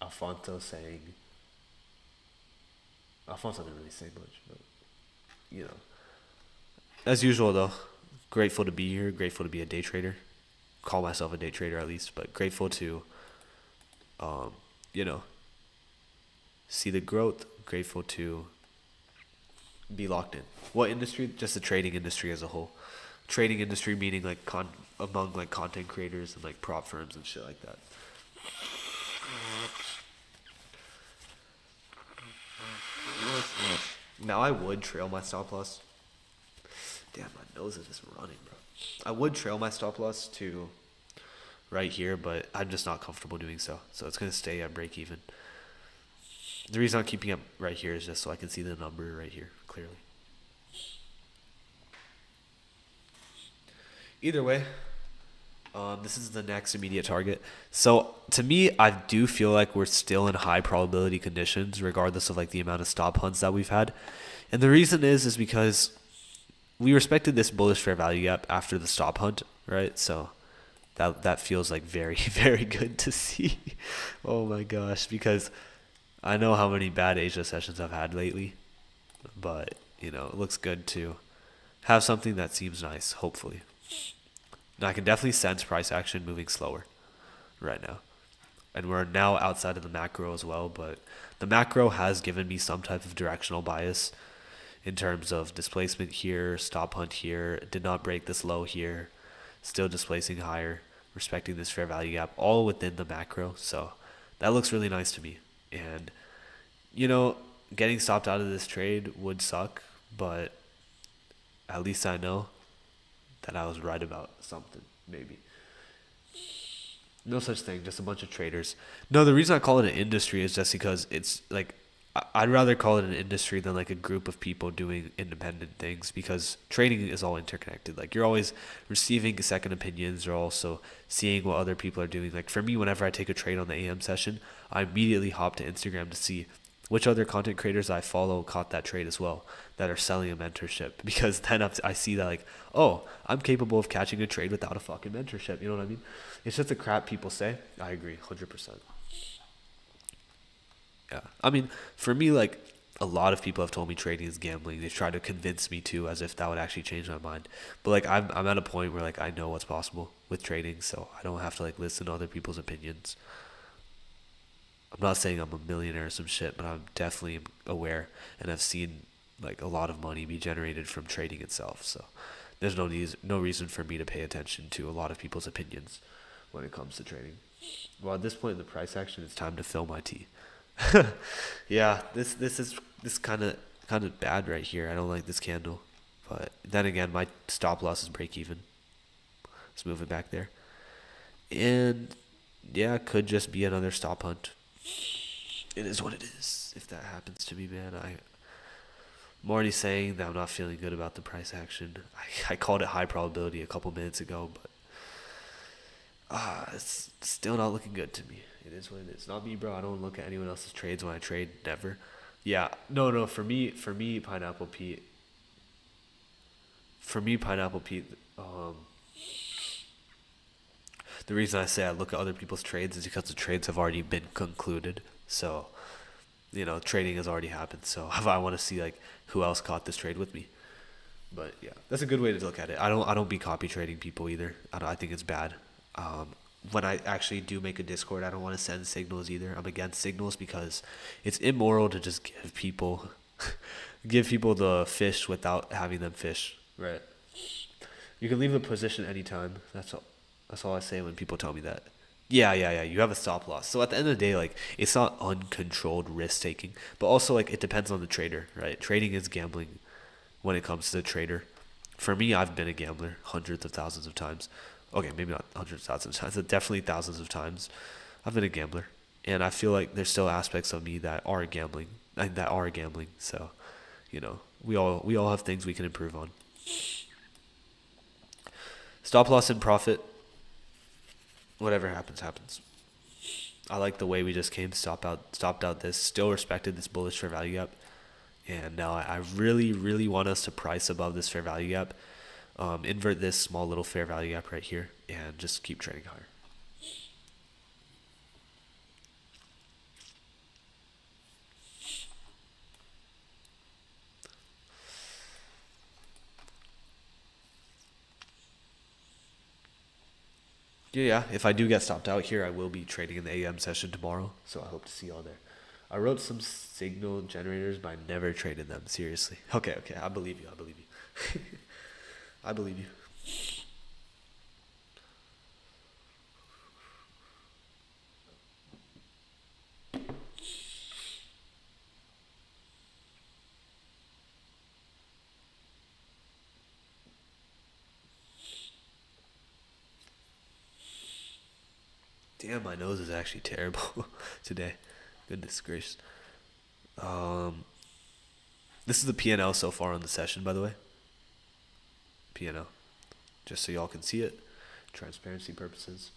Alfonso didn't really say much, but you know. As usual though, grateful to be here, grateful to be a day trader. Call myself a day trader at least, but grateful to you know, see the growth, grateful to be locked in. What industry? Just the trading industry as a whole. Trading industry meaning like among like content creators and like prop firms and shit like that. Now I would trail my stop loss. Damn, my nose is just running, bro. I would trail my stop loss to right here, but I'm just not comfortable doing so. So it's going to stay at break even. The reason I'm keeping it right here is just so I can see the number right here clearly. Either way, this is the next immediate target. So to me, I do feel like we're still in high probability conditions, regardless of like the amount of stop hunts that we've had. And the reason is because we respected this bullish fair value gap after the stop hunt, right? So that feels like very, very good to see. Oh my gosh, because I know how many bad Asia sessions I've had lately, but you know, it looks good to have something that seems nice, hopefully. Now I can definitely sense price action moving slower right now. And we're now outside of the macro as well, but the macro has given me some type of directional bias in terms of displacement here, stop hunt here, did not break this low here, still displacing higher. respecting this fair value gap, all within the macro. So that looks really nice to me. And, you know, getting stopped out of this trade would suck, but at least I know that I was right about something, maybe. No such thing, just a bunch of traders. No, the reason I call it an industry is just because it's like I'd rather call it an industry than like a group of people doing independent things, because trading is all interconnected. Like you're always receiving second opinions, or also seeing what other people are doing. Like for me, whenever I take a trade on the AM session, I immediately hop to Instagram to see which other content creators I follow caught that trade as well, that are selling a mentorship, because then I see that like, oh, I'm capable of catching a trade without a fucking mentorship. You know what I mean? It's just the crap people say. I agree, 100%. Yeah. I mean, for me, like, a lot of people have told me trading is gambling. They've tried to convince me to, as if that would actually change my mind. But like, I'm at a point where like I know what's possible with trading, so I don't have to like listen to other people's opinions. I'm not saying I'm a millionaire or some shit, but I'm definitely aware, and I've seen like a lot of money be generated from trading itself. So there's no reason for me to pay attention to a lot of people's opinions when it comes to trading. Well, at this point in the price action, it's time to fill my tea. Yeah, this kind of bad right here. I don't like this candle, but then again, my stop loss is break even. Let's move it back there, and yeah, it could just be another stop hunt. It is what it is. If that happens to me, man, I'm already saying that I'm not feeling good about the price action. I called it high probability a couple minutes ago, but it's still not looking good to me. It is what it is. Not me, bro. I don't look at anyone else's trades when I trade. Never. Yeah. No. Pineapple Pete. For me, Pineapple Pete. The reason I say I look at other people's trades is because the trades have already been concluded. So, trading has already happened. So if I want to see like who else caught this trade with me. But yeah, that's a good way to look at it. I don't be copy trading people either. I think it's bad. Um, when I actually do make a Discord, I don't want to send signals either. I'm against signals because it's immoral to just give people the fish without having them fish. Right. You can leave the position anytime. That's all. That's all I say when people tell me that. Yeah. You have a stop loss. So at the end of the day, like it's not uncontrolled risk taking, but also like it depends on the trader, right? Trading is gambling when it comes to the trader. For me, I've been a gambler hundreds of thousands of times. Okay, maybe not hundreds of thousands of times, but definitely thousands of times. I've been a gambler, and I feel like there's still aspects of me that are gambling, and that are gambling. So, we all have things we can improve on. Stop loss and profit. Whatever happens, happens. I like the way we just stopped out this, still respected this bullish fair value gap. And now I really, really want us to price above this fair value gap, invert this small little fair value gap right here, and just keep trading higher. Yeah. If I do get stopped out here, I will be trading in the AM session tomorrow, so I hope to see y'all there. I wrote some signal generators, but I never traded them. Seriously. Okay. I believe you. I believe you. Damn, my nose is actually terrible today. Goodness gracious. Um, this is the P&L so far on the session, by the way. P&L, just so y'all can see it, transparency purposes.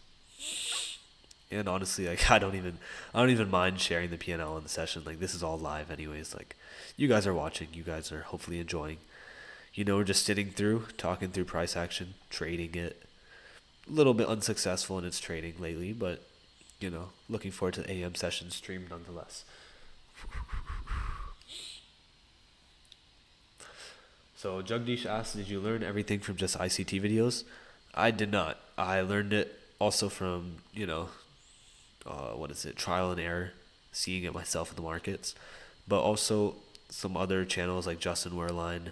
And honestly, like I don't even mind sharing the P&L on the session. Like this is all live, anyways. Like you guys are watching, you guys are hopefully enjoying. We're just sitting through, talking through price action, trading it. A little bit unsuccessful in its trading lately, but looking forward to the AM session stream nonetheless. So Jagdish asked, did you learn everything from just ICT videos? I did not. I learned it also from, trial and error, seeing it myself in the markets, but also some other channels like Justin Werline,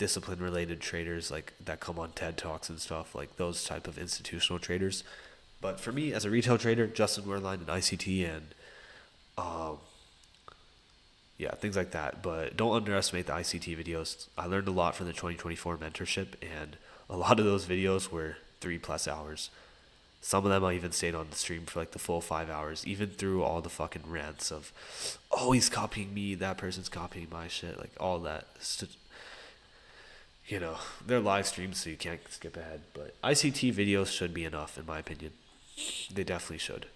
discipline related traders like that come on TED Talks and stuff, like those type of institutional traders. But for me as a retail trader, Justin Werline and ICT and um, yeah, things like that. But don't underestimate the ICT videos. I learned a lot from the 2024 mentorship, and a lot of those videos were 3+ hours. Some of them I even stayed on the stream for like the full 5 hours, even through all the fucking rants of, oh, he's copying me, that person's copying my shit, like all that. You know, they're live streams, so you can't skip ahead. But ICT videos should be enough, in my opinion. They definitely should.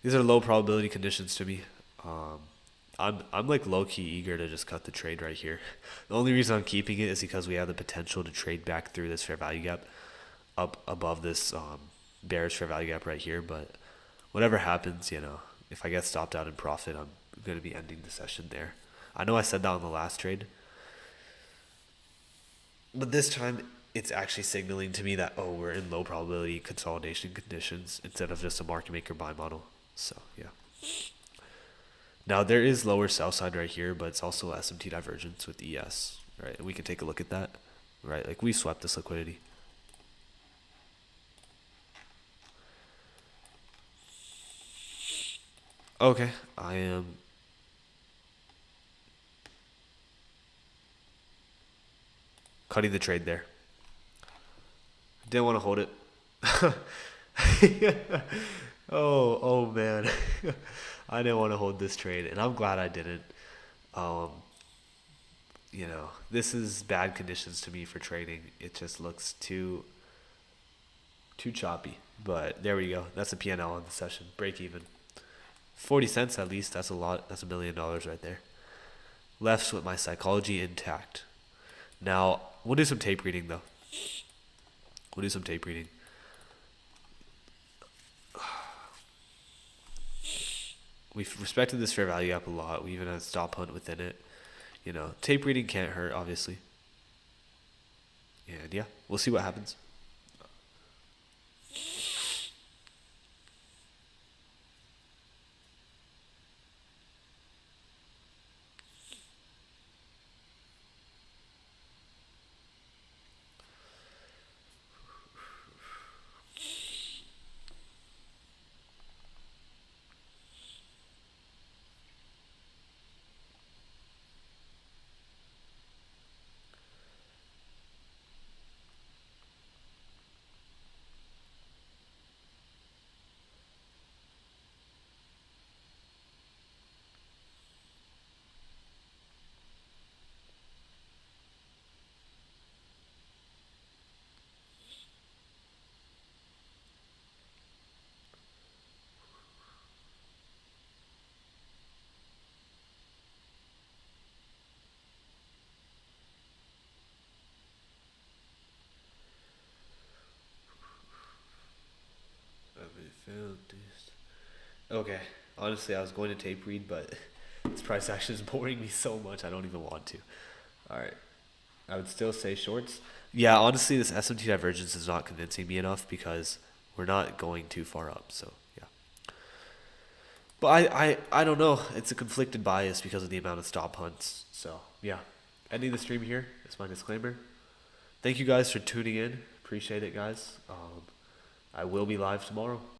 These are low probability conditions to me. Um, I'm like low key eager to just cut the trade right here. The only reason I'm keeping it is because we have the potential to trade back through this fair value gap up above this bearish fair value gap right here. But whatever happens, you know, if I get stopped out in profit, I'm going to be ending the session there. I know I said that on the last trade, but this time it's actually signaling to me that, oh, we're in low probability consolidation conditions instead of just a market maker buy model. So yeah. Now there is lower sell side right here, but it's also SMT divergence with ES, right? And we can take a look at that, right? Like we swept this liquidity. Okay, I am cutting the trade there. Didn't want to hold it. Oh man. I didn't want to hold this trade, and I'm glad I didn't. Um, you know, this is bad conditions to me for trading. It just looks too choppy. But there we go. That's a P&L on the session. Break even. 40 cents at least. That's a lot. That's $1 million right there. Left with my psychology intact. Now, we'll do some tape reading though. We'll do some tape reading. We've respected this fair value gap a lot. We even had a stop hunt within it. You know, tape reading can't hurt, obviously. And yeah, we'll see what happens. Okay, honestly, I was going to tape read, but this price action is boring me so much I don't even want to. All right, I would still say shorts. Yeah, honestly, this SMT divergence is not convincing me enough because we're not going too far up. So yeah, but I don't know. It's a conflicted bias because of the amount of stop hunts. So yeah, ending the stream here. That's my disclaimer. Thank you guys for tuning in. Appreciate it, guys. I will be live tomorrow.